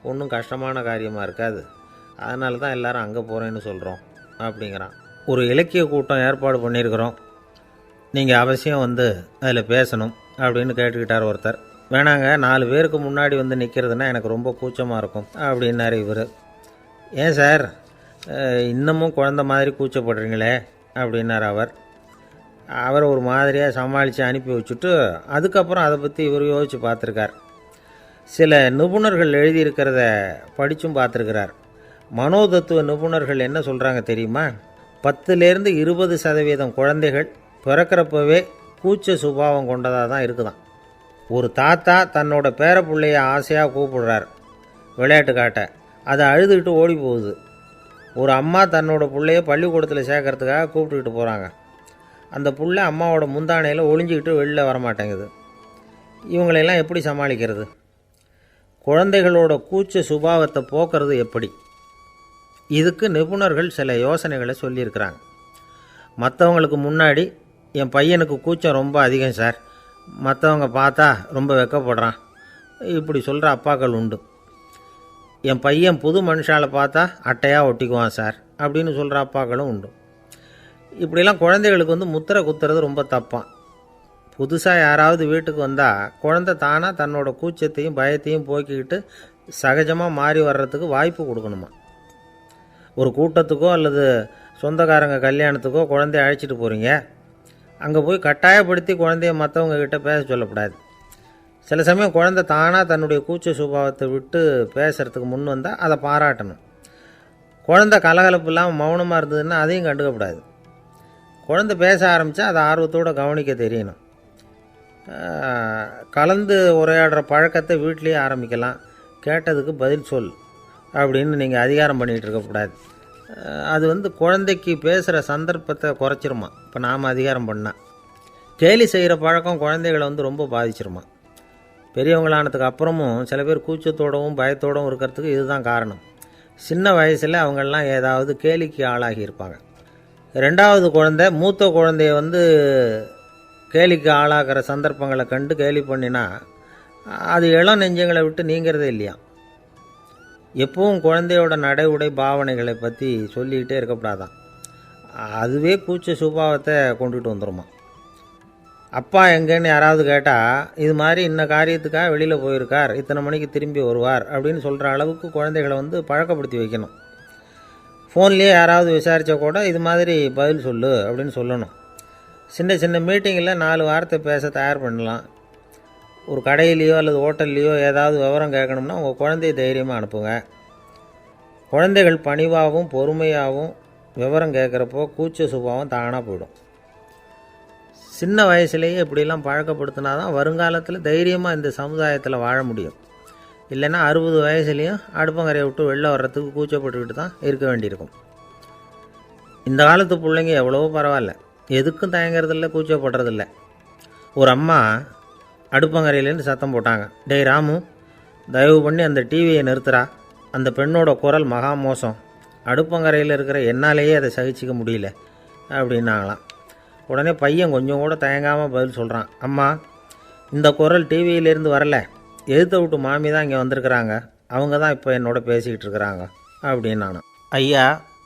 ஒன்றும் கஷ்டமான காரியமாக இருக்காது. அதனால தான் எல்லோரும் அங்கே போகிறேன்னு சொல்கிறோம் அப்படிங்கிறான். ஒரு இலக்கிய கூட்டம் ஏற்பாடு பண்ணியிருக்கிறோம், நீங்கள் அவசியம் அதில் பேசணும் அப்படின்னு கேட்டுக்கிட்டார் ஒருத்தர். வேணாங்க, 4 பேருக்கு முன்னாடி நிற்கிறதுனா எனக்கு ரொம்ப கூச்சமாக இருக்கும் அப்படின்னாரு இவர். ஏன் சார், இன்னமும் குழந்த மாதிரி கூச்சப்படுறீங்களே அப்படின்னார் அவர். அவரை ஒரு மாதிரியாக சமாளித்து அனுப்பி வச்சுட்டு அதுக்கப்புறம் அதை பற்றி இவர் யோசித்து பார்த்துருக்கார். சில நிபுணர்கள் எழுதியிருக்கிறத படித்தும் பார்த்துருக்கிறார். மனோதத்துவ நிபுணர்கள் என்ன சொல்கிறாங்க தெரியுமா? 10லேருந்து 20% குழந்தைகள் பிறக்கிறப்பவே கூச்ச சுபாவம் கொண்டதாக தான் இருக்குதான். ஒரு தாத்தா தன்னோட பேர பிள்ளைய ஆசையாக கூப்பிடுறார் விளையாட்டு காட்ட, அதை அழுதுகிட்டு ஓடி போகுது. ஒரு அம்மா தன்னோட பிள்ளைய பள்ளிக்கூடத்தில் சேர்க்கறதுக்காக கூப்பிட்டுக்கிட்டு போகிறாங்க. அந்த பிள்ளை அம்மாவோட முந்தானையில் ஒளிஞ்சிக்கிட்டு வெளில வரமாட்டேங்குது. இவங்களெல்லாம் எப்படி சமாளிக்கிறது? குழந்தைகளோட கூச்ச சுபாவத்தை போக்குறது எப்படி? இதுக்கு நிபுணர்கள் சில யோசனைகளை சொல்லியிருக்கிறாங்க. மற்றவங்களுக்கு முன்னாடி என் பையனுக்கு கூச்சம் ரொம்ப அதிகம் சார், மற்றவங்க பார்த்தா ரொம்ப வெக்கப்படுறான், இப்படி சொல்கிற அப்பாக்கள் உண்டு. என் பையன் புது மனுஷாலை பார்த்தா அட்டையாக ஒட்டிக்குவான் சார் அப்படின்னு சொல்கிற அப்பாக்களும் உண்டு. இப்படிலாம் குழந்தைகளுக்கு முத்திரை குத்துறது ரொம்ப தப்பான். புதுசாக யாராவது வீட்டுக்கு வந்தால் குழந்தை தானாக தன்னோட கூச்சத்தையும் பயத்தையும் போக்கிக்கிட்டு சகஜமாக மாறி வர்றதுக்கு வாய்ப்பு கொடுக்கணுமா. ஒரு கூட்டத்துக்கோ அல்லது சொந்தக்காரங்க கல்யாணத்துக்கோ குழந்தைய அழைச்சிட்டு போகிறீங்க, அங்கே போய் கட்டாயப்படுத்தி குழந்தைய மற்றவங்க கிட்ட பேச சொல்லக்கூடாது. சில சமயம் குழந்தை தானாக தன்னுடைய கூச்ச சுபாவத்தை விட்டு பேசுகிறதுக்கு முன் வந்தால் அதை பாராட்டணும். குழந்தை கலகலப்பு இல்லாமல் மௌனமாக இருந்ததுன்னா அதையும் கண்டுக்கக்கூடாது. குழந்தை பேச ஆரம்பித்தா அதை ஆர்வத்தோடு கவனிக்க தெரியணும். கலந்து உரையாடுற பழக்கத்தை வீட்லேயே ஆரம்பிக்கலாம். கேட்டதுக்கு பதில் சொல் அப்படின்னு நீங்கள் அதிகாரம் பண்ணிகிட்டு இருக்கக்கூடாது. அது குழந்தைக்கு பேசுகிற சந்தர்ப்பத்தை குறைச்சிருமா. இப்போ நாம் அதிகாரம் பண்ணால் கேலி செய்கிற பழக்கம் குழந்தைகளை ரொம்ப பாதிச்சிருமா. பெரியவங்களானதுக்கு அப்புறமும் சில பேர் கூச்சத்தோடவும் பயத்தோடவும் இருக்கிறதுக்கு இதுதான் காரணம். சின்ன வயசில் அவங்கெல்லாம் ஏதாவது கேலிக்கு ஆளாகி இருப்பாங்க. 2வது குழந்தை மூத்த குழந்தைய கேலிக்கு ஆளாகிற சந்தர்ப்பங்களை கண்டு கேலி பண்ணினா அது இளம் நெஞ்சங்களை விட்டு நீங்கிறதே இல்லையா. எப்பவும் குழந்தையோட நடை உடை பாவனைகளை பற்றி சொல்லிக்கிட்டே இருக்கக்கூடாதான். அதுவே கூச்ச சுபாவத்தை கொண்டுட்டு வந்துடுமா. அப்பா எங்கேன்னு யாராவது கேட்டால் இது மாதிரி இன்ன காரியத்துக்காக வெளியில் போயிருக்கார், இத்தனை மணிக்கு திரும்பி வருவார் அப்படின்னு சொல்கிற அளவுக்கு குழந்தைகளை பழக்கப்படுத்தி வைக்கணும். ஃபோன்லேயே யாராவது விசாரித்தா கூட இது மாதிரி பதில் சொல்லு அப்படின்னு சொல்லணும். சின்ன சின்ன மீட்டிங்கில் 4 வார்த்தை பேச தயார் பண்ணலாம். ஒரு கடையிலையோ அல்லது ஹோட்டல்லையோ ஏதாவது விவரம் கேட்கணும்னா உங்கள் குழந்தைய தைரியமாக அனுப்புங்க. குழந்தைகள் பணிவாகவும் பொறுமையாகவும் விவரம் கேட்குறப்போ கூச்ச சுபாவம் தானாக போயிடும். சின்ன வயசுலேயே இப்படிலாம் பழக்கப்படுத்தினா தான் வருங்காலத்தில் தைரியமாக இந்த சமுதாயத்தில் வாழ முடியும். இல்லைன்னா 60 வயசுலேயும் அடுப்பங்கரையை விட்டு வெளில வர்றதுக்கு கூச்சப்பட்டுக்கிட்டு தான் இருக்க வேண்டியிருக்கும். இந்த காலத்து பிள்ளைங்க எவ்வளவோ பரவாயில்ல, எதுக்கும் தயங்குறதில்ல, கூச்சப்படுறதில்ல. ஒரு அம்மா அடுப்பங்கரையிலேருந்து சத்தம் போட்டாங்க, டேய் ராமு, தயவு பண்ணி அந்த டிவியை நிறுத்துறா, அந்த பெண்ணோட குரல் மகா மோசம், அடுப்பங்கரையில் இருக்கிற என்னாலேயே அதை சகிச்சிக்க முடியல அப்படின்னாங்களாம். உடனே பையன் கொஞ்சம் கூட தயங்காமல் பதில் சொல்கிறான், அம்மா, இந்த குரல் டிவியிலேருந்து வரல, எதிர்த்த விட்டு மாமி தான் இங்கே வந்திருக்கிறாங்க, அவங்க தான் இப்போ என்னோட பேசிக்கிட்டு இருக்கிறாங்க அப்படின்னு. ஐயா,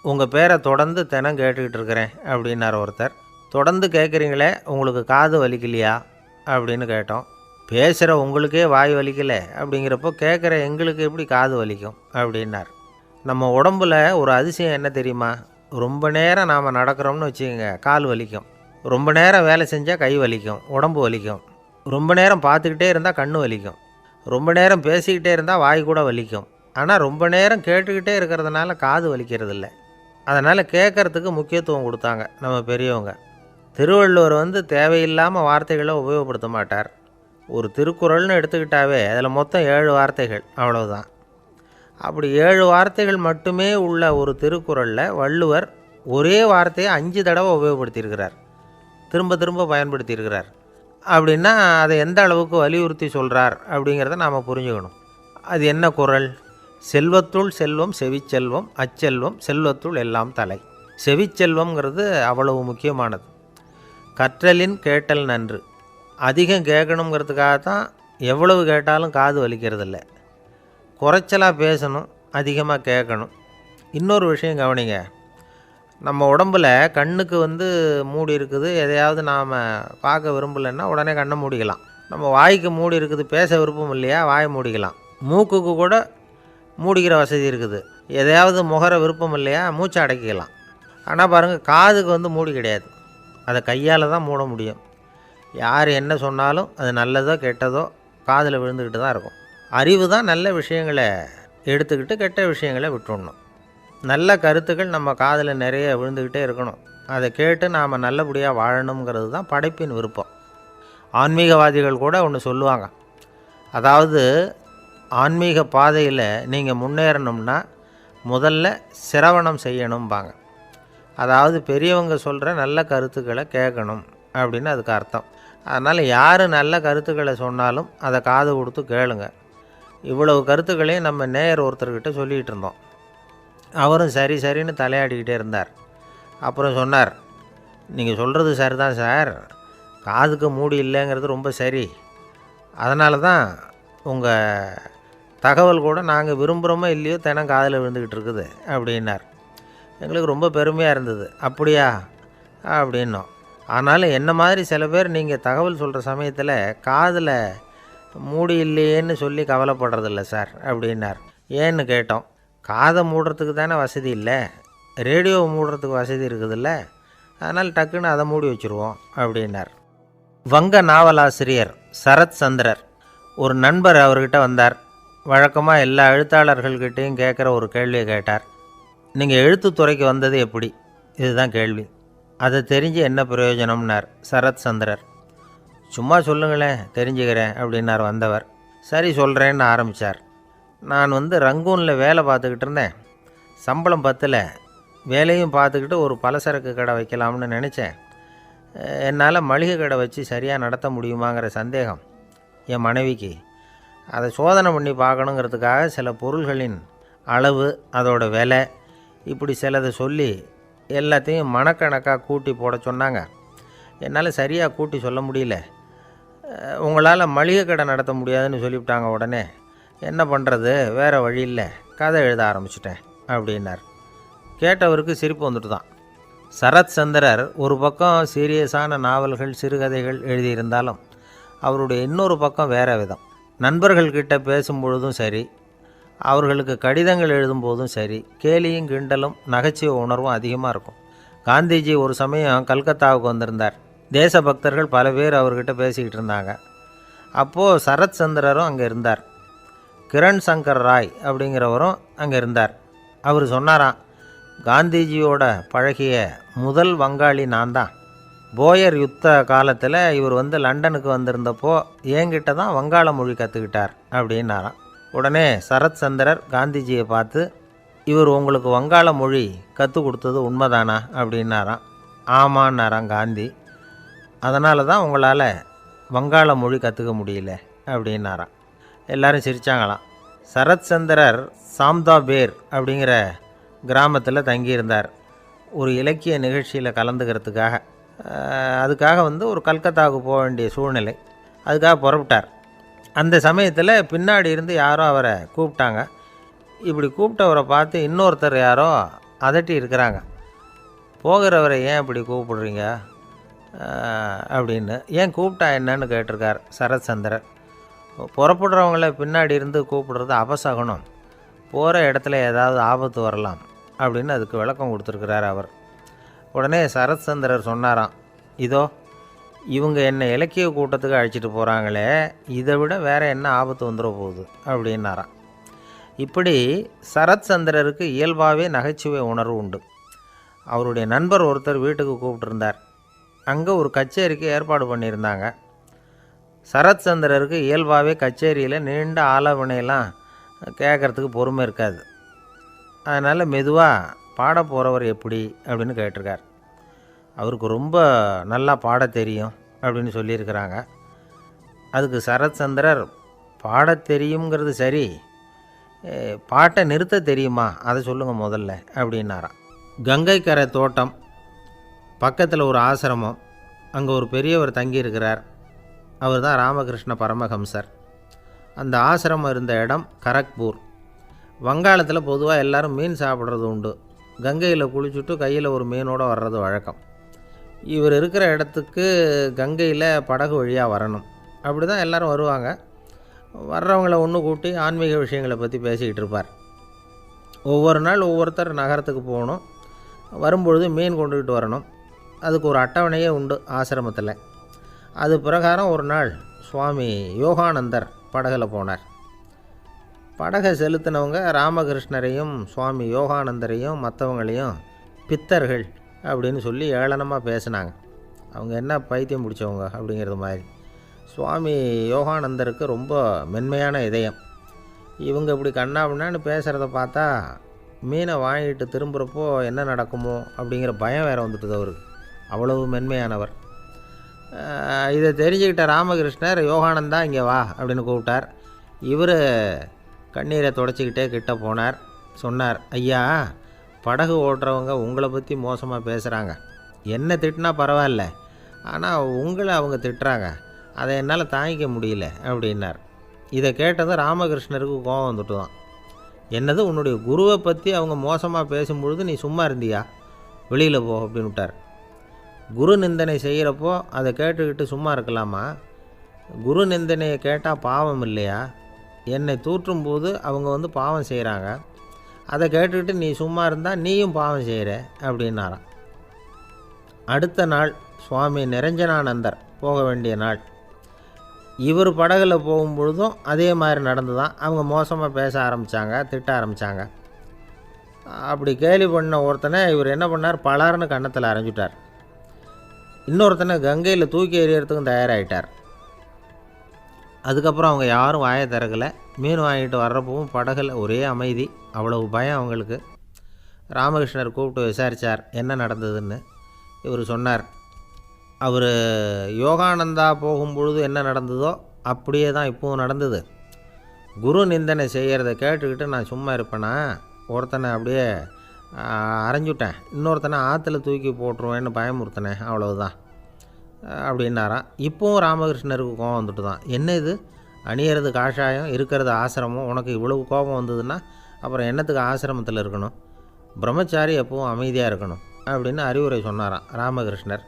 உங்கள் பேரை தொடர்ந்து தினம் கேட்டுக்கிட்டு இருக்கிறேன் அப்படின்னார் ஒருத்தர். தொடர்ந்து கேட்குறீங்களே, உங்களுக்கு காது வலிக்கலையா அப்படின்னு கேட்டோம். பேசுகிற உங்களுக்கே வாய் வலிக்கலை அப்படிங்கிறப்போ கேட்குற எங்களுக்கு எப்படி காது வலிக்கும் அப்படின்னார். நம்ம உடம்புல ஒரு அதிசயம் என்ன தெரியுமா? ரொம்ப நேரம் நாம் நடக்கிறோம்னு வச்சுக்கோங்க, கால் வலிக்கும். ரொம்ப நேரம் வேலை செஞ்சால் கை வலிக்கும், உடம்பு வலிக்கும். ரொம்ப நேரம் பார்த்துக்கிட்டே இருந்தால் கண்ணு வலிக்கும். ரொம்ப நேரம் பேசிக்கிட்டே இருந்தால் வாய் கூட வலிக்கும். ஆனால் ரொம்ப நேரம் கேட்டுக்கிட்டே இருக்கிறதுனால காது வலிக்கிறது இல்லை. அதனால் கேட்குறதுக்கு முக்கியத்துவம் கொடுத்தாங்க நம்ம பெரியவங்க. திருவள்ளுவர் தேவையில்லாமல் வார்த்தைகளை உபயோகப்படுத்த மாட்டார். ஒரு திருக்குறள்னு எடுத்துக்கிட்டாவே அதில் மொத்தம் 7 வார்த்தைகள், அவ்வளவுதான். அப்படி 7 வார்த்தைகள் மட்டுமே உள்ள ஒரு திருக்குறளில் வள்ளுவர் ஒரே வார்த்தையை 5 தடவை உபயோகப்படுத்தியிருக்கிறார், திரும்ப திரும்ப பயன்படுத்தியிருக்கிறார். அப்படின்னா அதை எந்த அளவுக்கு வலியுறுத்தி சொல்கிறார் அப்படிங்கிறத நாம் புரிஞ்சுக்கணும். அது என்ன குறள்? செல்வத்துள் செல்வம் செவிச்செல்வம், அச்செல்வம் செல்வத்துள் எல்லாம் தலை. செவிச்செல்வம்ங்கிறது அவ்வளவு முக்கியமானது. கற்றலின் கேட்டல் நன்று. அதிகம் கேட்கணுங்கிறதுக்காகத்தான் எவ்வளவு கேட்டாலும் காது வலிக்கிறதில்ல. குறைச்சலாக பேசணும், அதிகமாக கேட்கணும். இன்னொரு விஷயம் கவனிங்க. நம்ம உடம்பில் கண்ணுக்கு மூடி இருக்குது, எதையாவது நாம் பார்க்க விரும்பலைன்னா உடனே கண்ணை மூடிக்கலாம். நம்ம வாய்க்கு மூடி இருக்குது, பேச விருப்பம் இல்லையா, வாயை மூடிக்கலாம். மூக்குக்கு கூட மூடிக்கிற வசதி இருக்குது, எதையாவது முகர விருப்பம் இல்லையா, மூச்சை அடக்கிக்கலாம். ஆனால் பாருங்கள், காதுக்கு மூடி கிடையாது, அதை கையால் தான் மூட முடியும். யார் என்ன சொன்னாலும் அது நல்லதோ கெட்டதோ காதில் விழுந்துக்கிட்டு தான் இருக்கும். அறிவு தான் நல்ல விஷயங்களை எடுத்துக்கிட்டு கெட்ட விஷயங்களை விட்டுடணும். நல்ல கருத்துக்கள் நம்ம காதில் நிறைய விழுந்துக்கிட்டே இருக்கணும். அதை கேட்டு நாம் நல்லபடியாக வாழணுங்கிறது தான் படைப்பின் விருப்பம். ஆன்மீகவாதிகள் கூட ஒன்று சொல்லுவாங்க. அதாவது, ஆன்மீக பாதையில் நீங்கள் முன்னேறணும்னா முதல்ல சிரவணம் செய்யணும்பாங்க. அதாவது பெரியவங்க சொல்கிற நல்ல கருத்துக்களை கேட்கணும் அப்படின்னு அதுக்கு அர்த்தம். அதனால் யார் நல்ல கருத்துக்களை சொன்னாலும் அதை காது கொடுத்து கேளுங்க. இவ்வளவு கருத்துக்களையும் நம்ம நேயர் ஒருத்தர்கிட்ட சொல்லிகிட்டு இருந்தோம். அவரும் சரி சரின்னு தலையாடிக்கிட்டே இருந்தார். அப்புறம் சொன்னார், நீங்கள் சொல்கிறது சரிதான் சார், காதுக்கு மூடி இல்லைங்கிறது ரொம்ப சரி. அதனால தான் உங்கள் தகவல் கூட நாங்கள் விரும்புகிறோமோ இல்லையோ தினம் காதில் விழுந்துக்கிட்டு இருக்குது அப்படின்னார். எங்களுக்கு ரொம்ப பெருமையாக இருந்தது. அப்படியா அப்படின்னோம். ஆனாலும் என்ன மாதிரி சில பேர் நீங்கள் தகவல் சொல்கிற சமயத்தில் காதில் மூடி இல்லையேன்னு சொல்லி கவலைப்படுறதில்ல சார் அப்படின்னார். ஏன்னு கேட்டோம். காதை மூடுறதுக்கு தானே வசதி இல்லை, ரேடியோவை மூடுறதுக்கு வசதி இருக்குதுல்ல, அதனால் டக்குன்னு அதை மூடி வச்சுருவோம் அப்படின்னார். வங்க நாவலாசிரியர் சரத் சந்திரர் ஒரு நண்பர் அவர்கிட்ட வந்தார். வழக்கமாக எல்லா எழுத்தாளர்கள்கிட்டையும் கேட்குற ஒரு கேள்வியை கேட்டார். நீங்கள் எழுத்துத்துறைக்கு வந்தது எப்படி? இதுதான் கேள்வி. அதை தெரிஞ்சு என்ன பிரயோஜனம்னார் சரத் சந்திரர். சும்மா சொல்லுங்களேன், தெரிஞ்சுக்கிறேன் அப்படின்னார் வந்தவர். சரி சொல்கிறேன்னு ஆரம்பித்தார். நான் ரங்கூனில் வேலை பார்த்துக்கிட்டு இருந்தேன். சம்பளம் பத்தலை. வேலையும் பார்த்துக்கிட்டு ஒரு பலசரக்கு கடை வைக்கலாம்னு நினச்சேன். என்னால் மளிகை கடை வச்சு சரியாக நடத்த முடியுமாங்கிற சந்தேகம் என் மனைவிக்கு. அதை சோதனை பண்ணி பார்க்கணுங்கிறதுக்காக சில பொருள்களின் அளவு, அதோட விலை, இப்படி சிலதை சொல்லி எல்லாத்தையும் மனக்கணக்காக கூட்டி போட சொன்னாங்க. என்னால் சரியாக கூட்டி சொல்ல முடியல. உங்களால் மளிகை கடை நடத்த முடியாதுன்னு சொல்லிவிட்டாங்க. உடனே என்ன பண்ணுறது, வேறு வழி இல்லை, கதை எழுத ஆரம்பிச்சிட்டேன் அப்படின்னார். கேட்டவருக்கு சிரிப்பு வந்துட்டு தான். சரத் சந்திரர் ஒரு பக்கம் சீரியஸான நாவல்கள், சிறுகதைகள் எழுதியிருந்தாலும் அவருடைய இன்னொரு பக்கம் வேறு விதம். நண்பர்கள்கிட்ட பேசும்பொழுதும் சரி, அவர்களுக்கு கடிதங்கள் எழுதும்போதும் சரி, கேலியும் கிண்டலும் நகைச்சுவை உணர்வும் அதிகமாக இருக்கும். காந்திஜி ஒரு சமயம் கல்கத்தாவுக்கு வந்திருந்தார். தேசபக்தர்கள் பல பேர் அவர்கிட்ட பேசிக்கிட்டு இருந்தாங்க. அப்போது சரத் சந்திரரும் அங்கே இருந்தார். கிரண் சங்கர் ராய் அப்படிங்கிறவரும் அங்கே இருந்தார். அவர் சொன்னாராம், காந்திஜியோட பழகிய முதல் வங்காளி நான் தான். போயர் யுத்த காலத்தில் இவர் லண்டனுக்கு வந்திருந்தப்போ என்கிட்ட தான் வங்காள மொழி கற்றுக்கிட்டார் அப்படின்னாராம். உடனே சரத் சந்திரர் காந்திஜியை பார்த்து, இவர் உங்களுக்கு வங்காள மொழி கற்றுக் கொடுத்தது உண்மைதானா அப்படின்னாராம். ஆமான்னாராம் காந்தி. அதனால தான் உங்களால் வங்காள மொழி கற்றுக்க முடியல அப்படின்னாராம். எல்லாரும் சிரித்தாங்களாம். சரத் சந்திரர் சாம்தாபேர் அப்படிங்கிற கிராமத்தில் தங்கியிருந்தார். ஒரு இலக்கிய நிகழ்ச்சியில் கலந்துக்கிறதுக்காக. அதுக்காக ஒரு கல்கத்தாவுக்கு போக வேண்டிய சூழ்நிலை. அதுக்காக புறப்பட்டார். அந்த சமயத்தில் பின்னாடி இருந்து யாரோ அவரை கூப்பிட்டாங்க. இப்படி கூப்பிட்டவரை பார்த்து இன்னொருத்தர் யாரோ அதட்டி இருக்கிறாங்க. போகிறவரை ஏன் இப்படி கூப்பிடுறீங்க அப்படின்னு. ஏன் கூப்பிட்டா என்னன்னு கேட்டிருக்கார் சரத்சந்திரர். புறப்படுறவங்கள பின்னாடி இருந்து கூப்பிடுறது அபசகுனம், போகிற இடத்துல ஏதாவது ஆபத்து வரலாம் அப்படின்னு அதுக்கு விளக்கம் கொடுத்துருக்கிறார் அவர். உடனே சரத்சந்திரர் சொன்னாராம், இதோ இவங்க என்னை இலக்கிய கூட்டத்துக்கு அழைச்சிட்டு போகிறாங்களே, இதை விட வேறு என்ன ஆபத்து வந்துட போகுது அப்படின்னாராம். இப்படி சரத்சந்திரருக்கு இயல்பாகவே நகைச்சுவை உணர்வு உண்டு. அவருடைய நண்பர் ஒருத்தர் வீட்டுக்கு கூப்பிட்டுருந்தார். அங்கே ஒரு கச்சேரிக்கு ஏற்பாடு பண்ணியிருந்தாங்க. சரத்சந்திரருக்கு இயல்பாகவே கச்சேரியில் நீண்ட ஆலோசனையெல்லாம் கேட்குறதுக்கு பொறுமை இருக்காது. அதனால் மெதுவாக பாட போகிறவர் எப்படி அப்படின்னு கேட்டிருக்கார். அவருக்கு ரொம்ப நல்லா பாட தெரியும் அப்படின்னு சொல்லியிருக்கிறாங்க. அதுக்கு சரத்சந்திரர், பாட தெரியுங்கிறது சரி, பாட்டை நிறுத்த தெரியுமா அதை சொல்லுங்கள் முதல்ல அப்படின்னாராம். கங்கை கரை தோட்டம் பக்கத்தில் ஒரு ஆசிரமம், அங்கே ஒரு பெரியவர் தங்கியிருக்கிறார். அவர் தான் ராமகிருஷ்ண பரமஹம்சர். அந்த ஆசிரமம் இருந்த இடம் கரக்பூர். வங்காளத்தில் பொதுவாக எல்லோரும் மீன் சாப்பிட்றது உண்டு. கங்கையில் குளிச்சுட்டு கையில் ஒரு மீனோடு வர்றது வழக்கம். இவர் இருக்கிற இடத்துக்கு கங்கையில் படகு வழியாக வரணும். அப்படி தான் எல்லோரும் வருவாங்க. வர்றவங்கள ஒன்று கூட்டி ஆன்மீக விஷயங்களை பற்றி பேசிக்கிட்டு இருப்பார். ஒவ்வொரு நாள் ஒவ்வொருத்தர் நகரத்துக்கு போகணும். வரும்பொழுது மீன் கொண்டுக்கிட்டு வரணும். அதுக்கு ஒரு அட்டவணையே உண்டு ஆசிரமத்தில். அது பிரகாரம் ஒரு நாள் சுவாமி யோகானந்தர் படகில் போனார். படகை செலுத்தினவங்க ராமகிருஷ்ணரையும் சுவாமி யோகானந்தரையும் மற்றவங்களையும் பித்தர்கள் அப்படின்னு சொல்லி ஏளனமாக பேசினாங்க. அவங்க என்ன பைத்தியம் பிடிச்சவங்க அப்படிங்கிறது மாதிரி. சுவாமி யோகானந்தருக்கு ரொம்ப மென்மையான இதயம். இவங்க இப்படி கண்ணாபின்னான்னு பேசுகிறத பார்த்தா மீனை வாங்கிட்டு திரும்புகிறப்போ என்ன நடக்குமோ அப்படிங்கிற பயம் வேறு வந்துட்டுது அவருக்கு. அவ்வளவு மென்மையானவர். இதை தெரிஞ்சுக்கிட்ட ராமகிருஷ்ணர், யோகானந்தா இங்கே வா அப்படின்னு கூப்பிட்டார். இவர் கண்ணீரை தொடச்சிக்கிட்டே கிட்ட போனார். சொன்னார், ஐயா, படகு ஓட்டுறவங்க உங்களை பற்றி மோசமாக பேசுகிறாங்க. என்ன திட்டினா பரவாயில்ல, ஆனால் உங்களை அவங்க திட்டுறாங்க. அதை என்னால் தாங்கிக்க முடியல அப்படின்னார். இதை கேட்டதும் ராமகிருஷ்ணருக்கு கோபம் வந்துட்டு தான். என்னது, உன்னுடைய குருவை பற்றி அவங்க மோசமாக பேசும்பொழுது நீ சும்மா இருந்தியா? வெளியில் போ அப்படின்னு விட்டார். குரு நிந்தனை செய்கிறப்போ அதை கேட்டுக்கிட்டு சும்மா இருக்கலாமா? குரு நிந்தனையை கேட்டால் பாவம் இல்லையா? என்னை தூற்றும்போது அவங்க பாவம் செய்கிறாங்க. அதை கேட்டுக்கிட்டு நீ சும்மா இருந்தால் நீயும் பாவம் செய்கிற அப்படின்னாராம். அடுத்த நாள் சுவாமி நிரஞ்சனானந்தர் போக வேண்டிய நாள். இவர் படகுல போகும்பொழுதும் அதே மாதிரி நடந்து தான். அவங்க மோசமாக பேச ஆரம்பித்தாங்க, திட்ட ஆரம்பித்தாங்க. அப்படி கேலி பண்ண ஒருத்தனை இவர் என்ன பண்ணார், பலார்னு கன்னத்தில் அரைஞ்சிட்டார். இன்னொருத்தனை கங்கையில் தூக்கி எறியறதுக்கும் தயாராகிட்டார். அதுக்கப்புறம் அவங்க யாரும் வாயை திறக்கலை. மீன் வாங்கிட்டு வர்றப்பவும் படகுல ஒரே அமைதி. அவ்வளவு பயம் அவங்களுக்கு. ராமகிருஷ்ணர் கூப்பிட்டு விசாரித்தார் என்ன நடந்ததுன்னு. இவர் சொன்னார், அவர் யோகானந்தா போகும்பொழுது என்ன நடந்ததோ அப்படியே தான் இப்போவும் நடந்தது. குரு நிந்தனை செய்கிறத கேட்டுக்கிட்டு நான் சும்மா இருப்பேனா? ஒருத்தனை அப்படியே அரைஞ்சுட்டேன், இன்னொருத்தனை ஆற்றுல தூக்கி போட்டுருவேன்னு பயமுறுத்தினேன், அவ்வளவுதான் அப்படின்னாராம். இப்போவும் ராமகிருஷ்ணருக்கு கோபம் வந்துட்டு தான். என்ன இது, அணியறது காஷாயம், இருக்கிறது ஆசிரமம், உனக்கு இவ்வளவு கோபம் வந்ததுன்னா அப்புறம் என்னத்துக்கு ஆசிரமத்தில் இருக்கணும்? பிரம்மச்சாரி எப்பவும் அமைதியாக இருக்கணும் அப்படின்னு அறிவுரை சொன்னாராம் ராமகிருஷ்ணர்.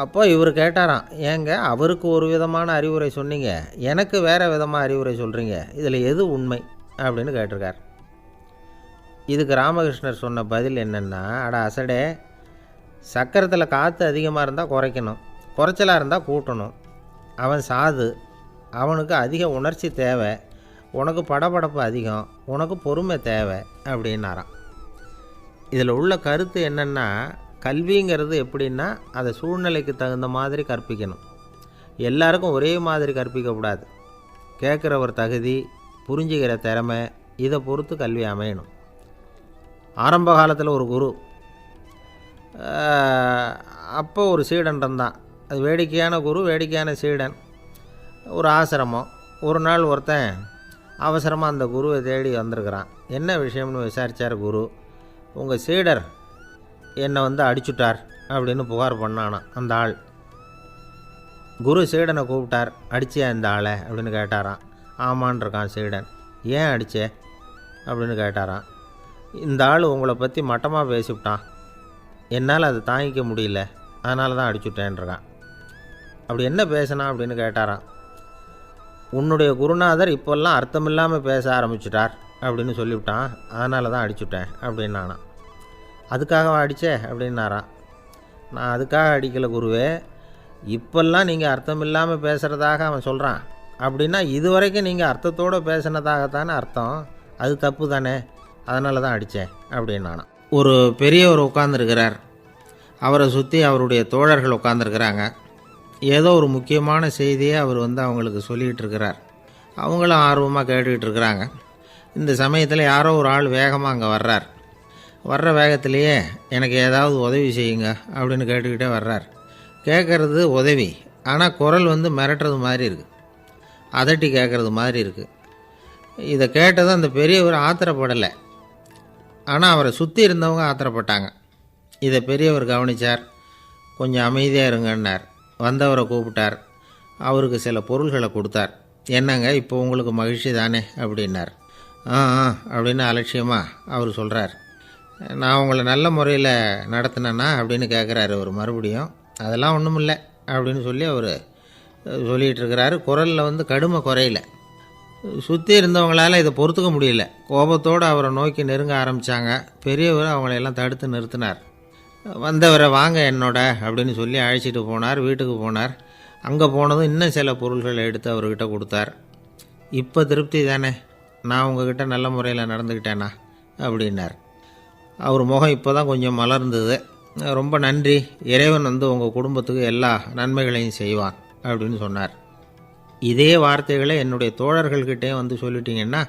அப்போ இவர் கேட்டாராம், ஏங்க அவருக்கு ஒரு விதமான அறிவுரை சொன்னீங்க, எனக்கு வேறு விதமாக அறிவுரை சொல்கிறீங்க, இதில் எது உண்மை அப்படின்னு கேட்டிருக்கார். இதுக்கு ராமகிருஷ்ணர் சொன்ன பதில் என்னென்னா, அட அசடே, சக்கரத்தில் காற்று அதிகமாக இருந்தால் குறைக்கணும், குறைச்சலாக இருந்தால் கூட்டணும். அவன் சாது, அவனுக்கு அதிக உணர்ச்சி தேவை, உனக்கு படபடப்பு அதிகம், உனக்கு பொறுமை தேவை அப்படின்னாராம். இதில் உள்ள கருத்து என்னென்னா, கல்விங்கிறது எப்படின்னா அதை சூழ்நிலைக்கு தகுந்த மாதிரி கற்பிக்கணும். எல்லாருக்கும் ஒரே மாதிரி கற்பிக்கக்கூடாது. கேட்குறவர் தகுதி, புரிஞ்சுக்கிற திறமை, இதை பொறுத்து கல்வி அமையணும். ஆரம்ப காலத்தில் ஒரு குரு, அப்போ ஒரு சீடன் இருந்தான். அது வேடிக்கையான குரு, வேடிக்கையான சீடன். ஒரு ஆசிரமம். ஒரு நாள் ஒருத்தன் அவசரமாக அந்த குருவை தேடி வந்திருக்கிறான். என்ன விஷயம்னு விசாரித்தார் குரு. உங்கள் சீடர் என்னை அடிச்சுட்டார் அப்படின்னு புகார் பண்ணானான் அந்த ஆள். குரு சீடனை கூப்பிட்டார். அடிச்சியா இந்த ஆளை அப்படின்னு கேட்டாரான். ஆமான் இருக்கான் சீடன். ஏன் அடித்தே அப்படின்னு கேட்டாரான். இந்த ஆள் உங்களை பற்றி மட்டமாக பேசிவிட்டான், என்னால் அதை தாங்கிக்க முடியல, அதனால தான் அடிச்சுட்டேன்றான். அப்படி என்ன பேசினா அப்படின்னு கேட்டாராம். உன்னுடைய குருநாதர் இப்போல்லாம் அர்த்தமில்லாமல் பேச ஆரம்பிச்சிட்டார் அப்படின்னு சொல்லிவிட்டான், அதனால தான் அடிச்சுட்டேன் அப்படின்னு நானான். அதுக்காக அடித்தே அப்படின்னாரான். நான் அதுக்காக அடிக்கலை குருவே, இப்போல்லாம் நீங்கள் அர்த்தமில்லாமல் பேசுகிறதாக அவன் சொல்கிறான் அப்படின்னா இதுவரைக்கும் நீங்கள் அர்த்தத்தோடு பேசினதாகத்தானே அர்த்தம், அது தப்பு தானே, அதனால தான் அடித்தேன் அப்படின்னு நானான். ஒரு பெரியவர் உட்கார்ந்துருக்கிறார், அவரை சுற்றி அவருடைய தோழர்கள் உட்காந்துருக்கிறாங்க. ஏதோ ஒரு முக்கியமான செய்தியை அவர் அவங்களுக்கு சொல்லிகிட்டு இருக்கிறார். அவங்களும் ஆர்வமாக கேட்டுக்கிட்டு இருக்கிறாங்க. இந்த சமயத்தில் யாரோ ஒரு ஆள் வேகமாக அங்கே வர்றார். வர்ற வேகத்திலேயே எனக்கு ஏதாவது உதவி செய்யுங்க அப்படின்னு கேட்டுக்கிட்டே வர்றார். கேட்குறது உதவி, ஆனால் குரல் மிரட்டுறது மாதிரி இருக்குது, அதட்டி கேட்குறது மாதிரி இருக்குது. இதை கேட்டதும் அந்த பெரியவர் ஆத்திரப்படலை, ஆனால் அவரை சுற்றி இருந்தவங்க ஆத்திரப்பட்டாங்க. இதை பெரியவர் கவனித்தார். கொஞ்சம் அமைதியாக இருங்கன்னார். வந்தவரை கூப்பிட்டார், அவருக்கு சில பொருள்களை கொடுத்தார். என்னங்க இப்போ உங்களுக்கு மகிழ்ச்சி தானே அப்படின்னார். ஆ அப்படின்னு அலட்சியமாக அவர் சொல்கிறார். நான் உங்களை நல்ல முறையில் நடத்தினேன்னா அப்படின்னு கேட்குறாரு அவர் மறுபடியும். அதெல்லாம் ஒன்றும் இல்லை அப்படின்னு சொல்லி அவர் சொல்லிகிட்டு இருக்கிறாரு. குரலில் கடுமை குறையில. சுற்றி இருந்தவங்களால் இதை பொறுத்துக்க முடியல. கோபத்தோடு அவரை நோக்கி நெருங்க ஆரம்பித்தாங்க. பெரியவர் அவங்களையெல்லாம் தடுத்து நிறுத்தினார். வந்தவரை வாங்க என்னோட அப்படின்னு சொல்லி அழைச்சிட்டு போனார். வீட்டுக்கு போனார். அங்கே போனதும் இன்னும் சில பொருள்களை எடுத்து அவர்கிட்ட கொடுத்தார். இப்போ திருப்தி தானே, நான் உங்ககிட்ட நல்ல முறையில் நடந்துக்கிட்டேனா அப்படின்னார். அவர் முகம் இப்போ தான் கொஞ்சம் மலர்ந்தது. ரொம்ப நன்றி, இறைவன் உங்கள் குடும்பத்துக்கு எல்லா நன்மைகளையும் செய்வான் அப்படின்னு சொன்னார். இதே வார்த்தைகளை என்னுடைய தோழர்கள்கிட்டே சொல்லிட்டீங்கன்னா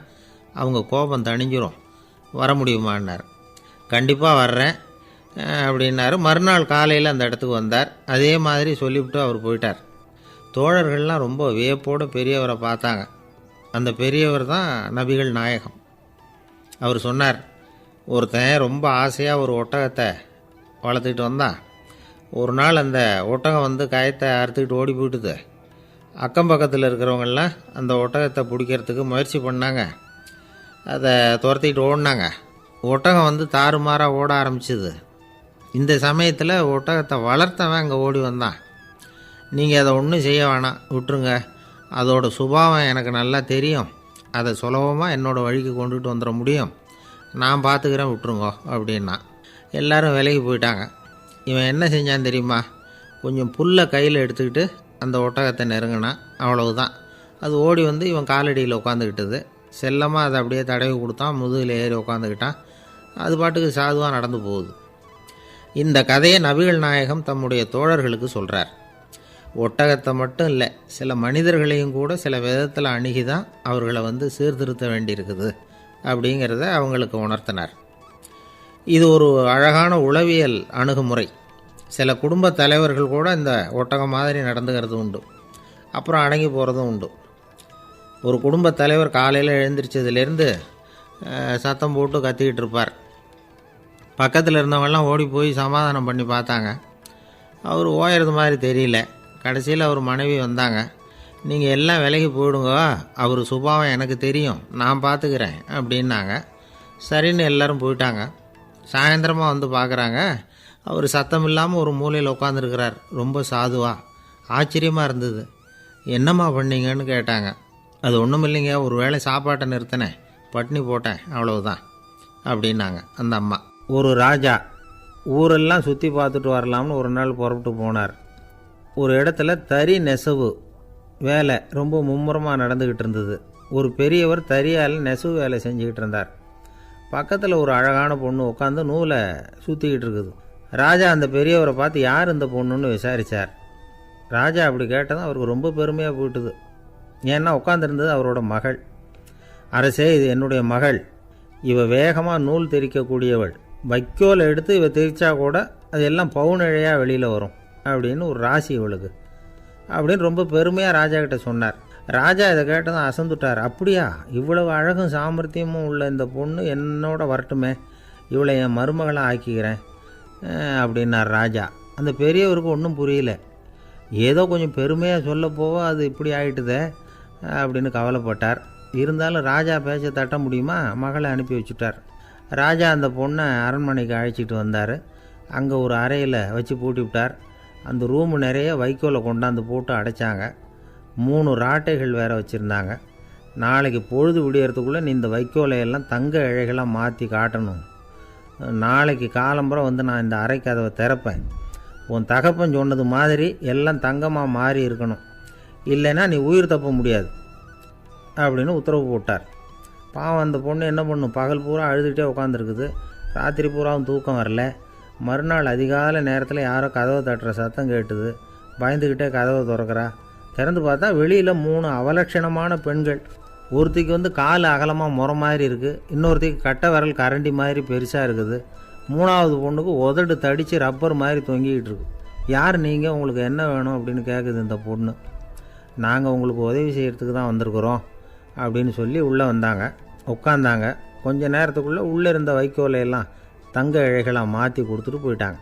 அவங்க கோபம் தணிஞ்சிரும், வர முடியுமான்னார். கண்டிப்பாக வர்றேன் அப்படின்னாரு. மறுநாள் காலையில் அந்த இடத்துக்கு வந்தார். அதே மாதிரி சொல்லிவிட்டு அவர் போயிட்டார். தோழர்கள்லாம் ரொம்ப வியப்போடு பெரியவரை பார்த்தாங்க. அந்த பெரியவர் தான் நபிகள் நாயகம். அவர் சொன்னார், ஒருத்தன் ரொம்ப ஆசையாக ஒரு ஒட்டகத்தை வளர்த்துக்கிட்டு வந்தான். ஒரு நாள் அந்த ஒட்டகம் கயத்தை அறுத்துக்கிட்டு ஓடி போயிட்டுது. அக்கம் பக்கத்தில் இருக்கிறவங்கெல்லாம் அந்த ஒட்டகத்தை பிடிக்கிறதுக்கு முயற்சி பண்ணாங்க. அதை துரத்திக்கிட்டு ஓடினாங்க. ஒட்டகம் தாறுமாறாக ஓட ஆரம்பிச்சிது. இந்த சமயத்தில் ஒட்டகத்தை வளர்த்தவன் அங்கே ஓடி வந்தான். நீங்கள் அதை ஒன்றும் செய்ய வேணாம், விட்டுருங்க, அதோட சுபாவம் எனக்கு நல்லா தெரியும், அதை சுலபமாக என்னோடய வழிக்கு கொண்டுகிட்டு வந்துட முடியும், நான் பார்த்துக்கிறேன், விட்டுருங்கோ அப்படின்னா. எல்லோரும் விலைக்கு போயிட்டாங்க. இவன் என்ன செஞ்சான் தெரியுமா? கொஞ்சம் புல்லை கையில் எடுத்துக்கிட்டு அந்த ஒட்டகத்தை நெருங்கினான். அவ்வளவுதான். அது ஓடி இவன் காலடியில் உட்காந்துக்கிட்டது. செல்லமாக அதை அப்படியே தடவி கொடுத்தான். முதுகில் ஏறி உட்காந்துக்கிட்டான். அது பாட்டுக்கு சாதுவாக நடந்து போகுது. இந்த கதையை நபிகள் நாயகம் தம்முடைய தோழர்களுக்கு சொல்கிறார். ஒட்டகத்தை மட்டும் இல்லை, சில மனிதர்களையும் கூட சில விதத்தில் அணுகி தான் அவர்களை சீர்திருத்த வேண்டியிருக்குது அப்படிங்கிறத அவங்களுக்கு உணர்த்தினார். இது ஒரு அழகான உளவியல் அணுகுமுறை. சில குடும்ப தலைவர்கள் கூட இந்த ஒட்டகம் மாதிரி நடந்துக்கிறது உண்டு, அப்புறம் அடங்கி போகிறதும் உண்டு. ஒரு குடும்ப தலைவர் காலையில் எழுந்திரிச்சதுலேருந்து சத்தம் போட்டு கத்திக்கிட்டு இருப்பார். பக்கத்தில் இருந்தவங்கெல்லாம் ஓடி போய் சமாதானம் பண்ணி பார்த்தாங்க. அவர் ஓயறது மாதிரி தெரியல. கடைசியில் அவர் மனைவி வந்தாங்க. நீங்கள் எல்லாம் விலைக்கு போயிடுங்க, அவர் சுபாவம் எனக்கு தெரியும், நான் பார்த்துக்கிறேன் அப்படின்னாங்க. சரின்னு எல்லோரும் போயிட்டாங்க. சாயந்தரமாக பார்க்குறாங்க, அவர் சத்தம் இல்லாமல் ஒரு மூலையில் உட்காந்துருக்கிறார். ரொம்ப சாதுவா. ஆச்சரியமாக இருந்தது. என்னம்மா பண்ணீங்கன்னு கேட்டாங்க. அது ஒன்றும் இல்லைங்க, ஒரு வேளை சாப்பாட்டை நிறுத்தினேன், பட்னி போட்டேன், அவ்வளவுதான் அப்படின்னாங்க அந்த அம்மா. ஒரு ராஜா ஊரெல்லாம் சுற்றி பார்த்துட்டு வரலாம்னு ஒரு நாள் புறப்பட்டு போனார். ஒரு இடத்துல தறி நெசவு வேலை ரொம்ப மும்முரமாக நடந்துக்கிட்டு இருந்தது. ஒரு பெரியவர் தறியால் நெசவு வேலை செஞ்சுக்கிட்டு இருந்தார். பக்கத்தில் ஒரு அழகான பொண்ணு உட்காந்து நூலை சுற்றிக்கிட்டு இருக்குது. ராஜா அந்த பெரியவரை பார்த்து யார் இந்த பொண்ணுன்னு விசாரித்தார். ராஜா அப்படி கேட்டதும் அவருக்கு ரொம்ப பெருமையாக போயிட்டுது. ஏன்னா உட்காந்துருந்தது அவரோட மகள். அரசே, இது என்னுடைய மகள், இவ வேகமாக நூல் தெரிக்கக்கூடியவள், வைக்கோல் எடுத்து இவ தெரிச்சா கூட அது எல்லாம் பவுனிழையாக வெளியில் வரும் அப்படின்னு ஒரு ராசி இவளுக்கு அப்படின்னு ரொம்ப பெருமையாக ராஜா கிட்ட சொன்னார். ராஜா இதை கேட்டதும் அசந்துட்டார். அப்படியா, இவ்வளவு அழகும் சாமர்த்தியமும் உள்ள இந்த பொண்ணு என்னோட வரட்டுமே, இவளை என் மருமகளாக ஆக்கிக்கிறேன் அப்படின்னார் ராஜா. அந்த பெரியவருக்கு ஒன்றும் புரியல. ஏதோ கொஞ்சம் பெருமையாக சொல்ல போக அது இப்படி ஆகிட்டுதே அப்படின்னு கவலைப்பட்டார். இருந்தாலும் ராஜா பேச்ச தட்ட முடியுமா, மகளை அனுப்பி வச்சுட்டார். ராஜா அந்த பொண்ணை அரண்மனைக்கு அழைச்சிட்டு வந்தார். அங்கே ஒரு அறையில் வச்சு பூட்டி விட்டார். அந்த ரூமு நிறைய வைக்கோலை கொண்டாந்து போட்டு அடைச்சாங்க. 3 ராட்டைகள் வேறு வச்சுருந்தாங்க. நாளைக்கு பொழுது விடியறதுக்குள்ளே நீ இந்த வைக்கோலையெல்லாம் தங்க இழைகளாக மாற்றி காட்டணும். நாளைக்கு காலம்புறம் வந்து நான் இந்த அறை கதவை திறப்பேன். உன் தகப்பன் சொன்னது மாதிரி எல்லாம் தங்கமாக மாறி இருக்கணும், இல்லைன்னா நீ உயிர் தப்ப முடியாது அப்படின்னு உத்தரவு போட்டார். பாவம் அந்த பொண்ணு என்ன பண்ணும், பகல் பூரா அழுதுகிட்டே உட்காந்துருக்குது. ராத்திரி பூராவும் தூக்கம் வரல. மறுநாள் அதிகாலை நேரத்தில் யாரோ கதவை தட்டுற சத்தம் கேட்டுது. பயந்துக்கிட்டே கதவை திறக்கிறா. திறந்து பார்த்தா வெளியில் 3 அவலட்சணமான பெண்கள். ஒருத்திக்கு வந்து கால் அகலமாக முறை மாதிரி இருக்குது, இன்னொருத்திக்கு கட்டை விரல் கரண்டி மாதிரி பெருசாக இருக்குது, 3ஆவது பொண்ணுக்கு உதடு தடித்து ரப்பர் மாதிரி தொங்கிக்கிட்டு இருக்கு. யார் நீங்கள், உங்களுக்கு என்ன வேணும் அப்படின்னு கேட்குது இந்த பொண்ணு. நாங்கள் உங்களுக்கு உதவி செய்கிறதுக்கு தான் வந்திருக்குறோம் அப்படின்னு சொல்லி உள்ளே வந்தாங்க. உட்காந்தாங்க. கொஞ்ச நேரத்துக்குள்ளே உள்ளே இருந்த வைக்கோலையெல்லாம் தங்க இழைகளாக மாற்றி கொடுத்துட்டு போயிட்டாங்க.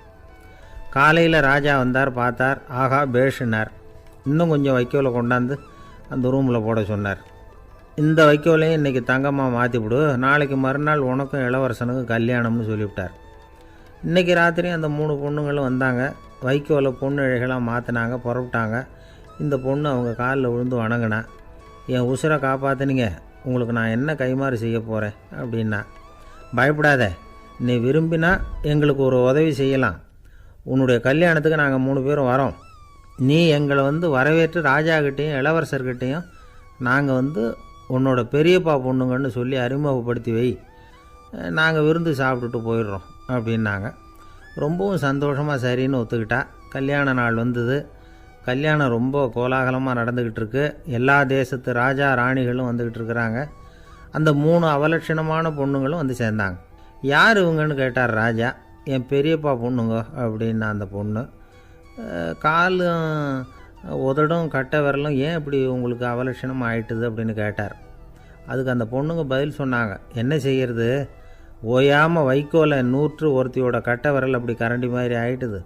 காலையில் ராஜா வந்தார். பார்த்தார். ஆகா பேஷுனார். இன்னும் கொஞ்சம் வைக்கோலை கொண்டாந்து அந்த ரூமில் போட சொன்னார். இந்த வைக்கோலையும் இன்றைக்கி தங்கமாக மாற்றிவிடு, நாளைக்கு மறுநாள் உனக்கும் இளவரசனுக்கும் கல்யாணம்னு சொல்லிவிட்டார். இன்றைக்கி ராத்திரி அந்த 3 பொண்ணுங்களும் வந்தாங்க. வைக்கோலை பொண்ணு இழைகளாக மாற்றினாங்க. புறப்பட்டாங்க. இந்த பொண்ணு அவங்க காலில் விழுந்து வணங்கினா. என் உசுரை காப்பாற்றினீங்க, உங்களுக்கு நான் என்ன கைமாறு செய்ய போகிறேன் அப்படின்னா. பயப்படாத, நீ விரும்பினா எங்களுக்கு ஒரு உதவி செய்யலாம். உன்னுடைய கல்யாணத்துக்கு நாங்கள் 3 பேரும் வரோம். நீ எங்களை வந்து வரவேற்று ராஜாக்கிட்டேயும் இளவரசர்கிட்டையும் நாங்கள் வந்து உன்னோட பெரியப்பா பொண்ணுங்கன்னு சொல்லி அறிமுகப்படுத்தி வை, நாங்கள் விருந்து சாப்பிட்டுட்டு போயிடுறோம் அப்படின்னாங்க. ரொம்பவும் சந்தோஷமாக சரின்னு ஒத்துக்கிட்டா. கல்யாண நாள் வந்தது. கல்யாணம் ரொம்ப கோலாகலமாக நடந்துக்கிட்டு இருக்கு. எல்லா தேசத்து ராஜா ராணிகளும் வந்துக்கிட்டு இருக்கிறாங்க. அந்த 3 அவலட்சணமான பொண்ணுங்களும் வந்து சேர்ந்தாங்க. யார் இவங்கன்னு கேட்டார் ராஜா. என் பெரியப்பா பொண்ணுங்க அப்படின்னா அந்த பொண்ணு. காலும் உதடும் கட்டை விரலும் ஏன் இப்படி உங்களுக்கு அவலட்சணம் ஆயிட்டுது அப்படின்னு கேட்டார். அதுக்கு அந்த பொண்ணுங்க பதில் சொன்னாங்க. என்ன செய்கிறது, ஓயாமல் வைக்கோலை நூற்று ஒருத்தியோட கட்டை விரல் அப்படி கரண்டி மாதிரி ஆயிட்டுது,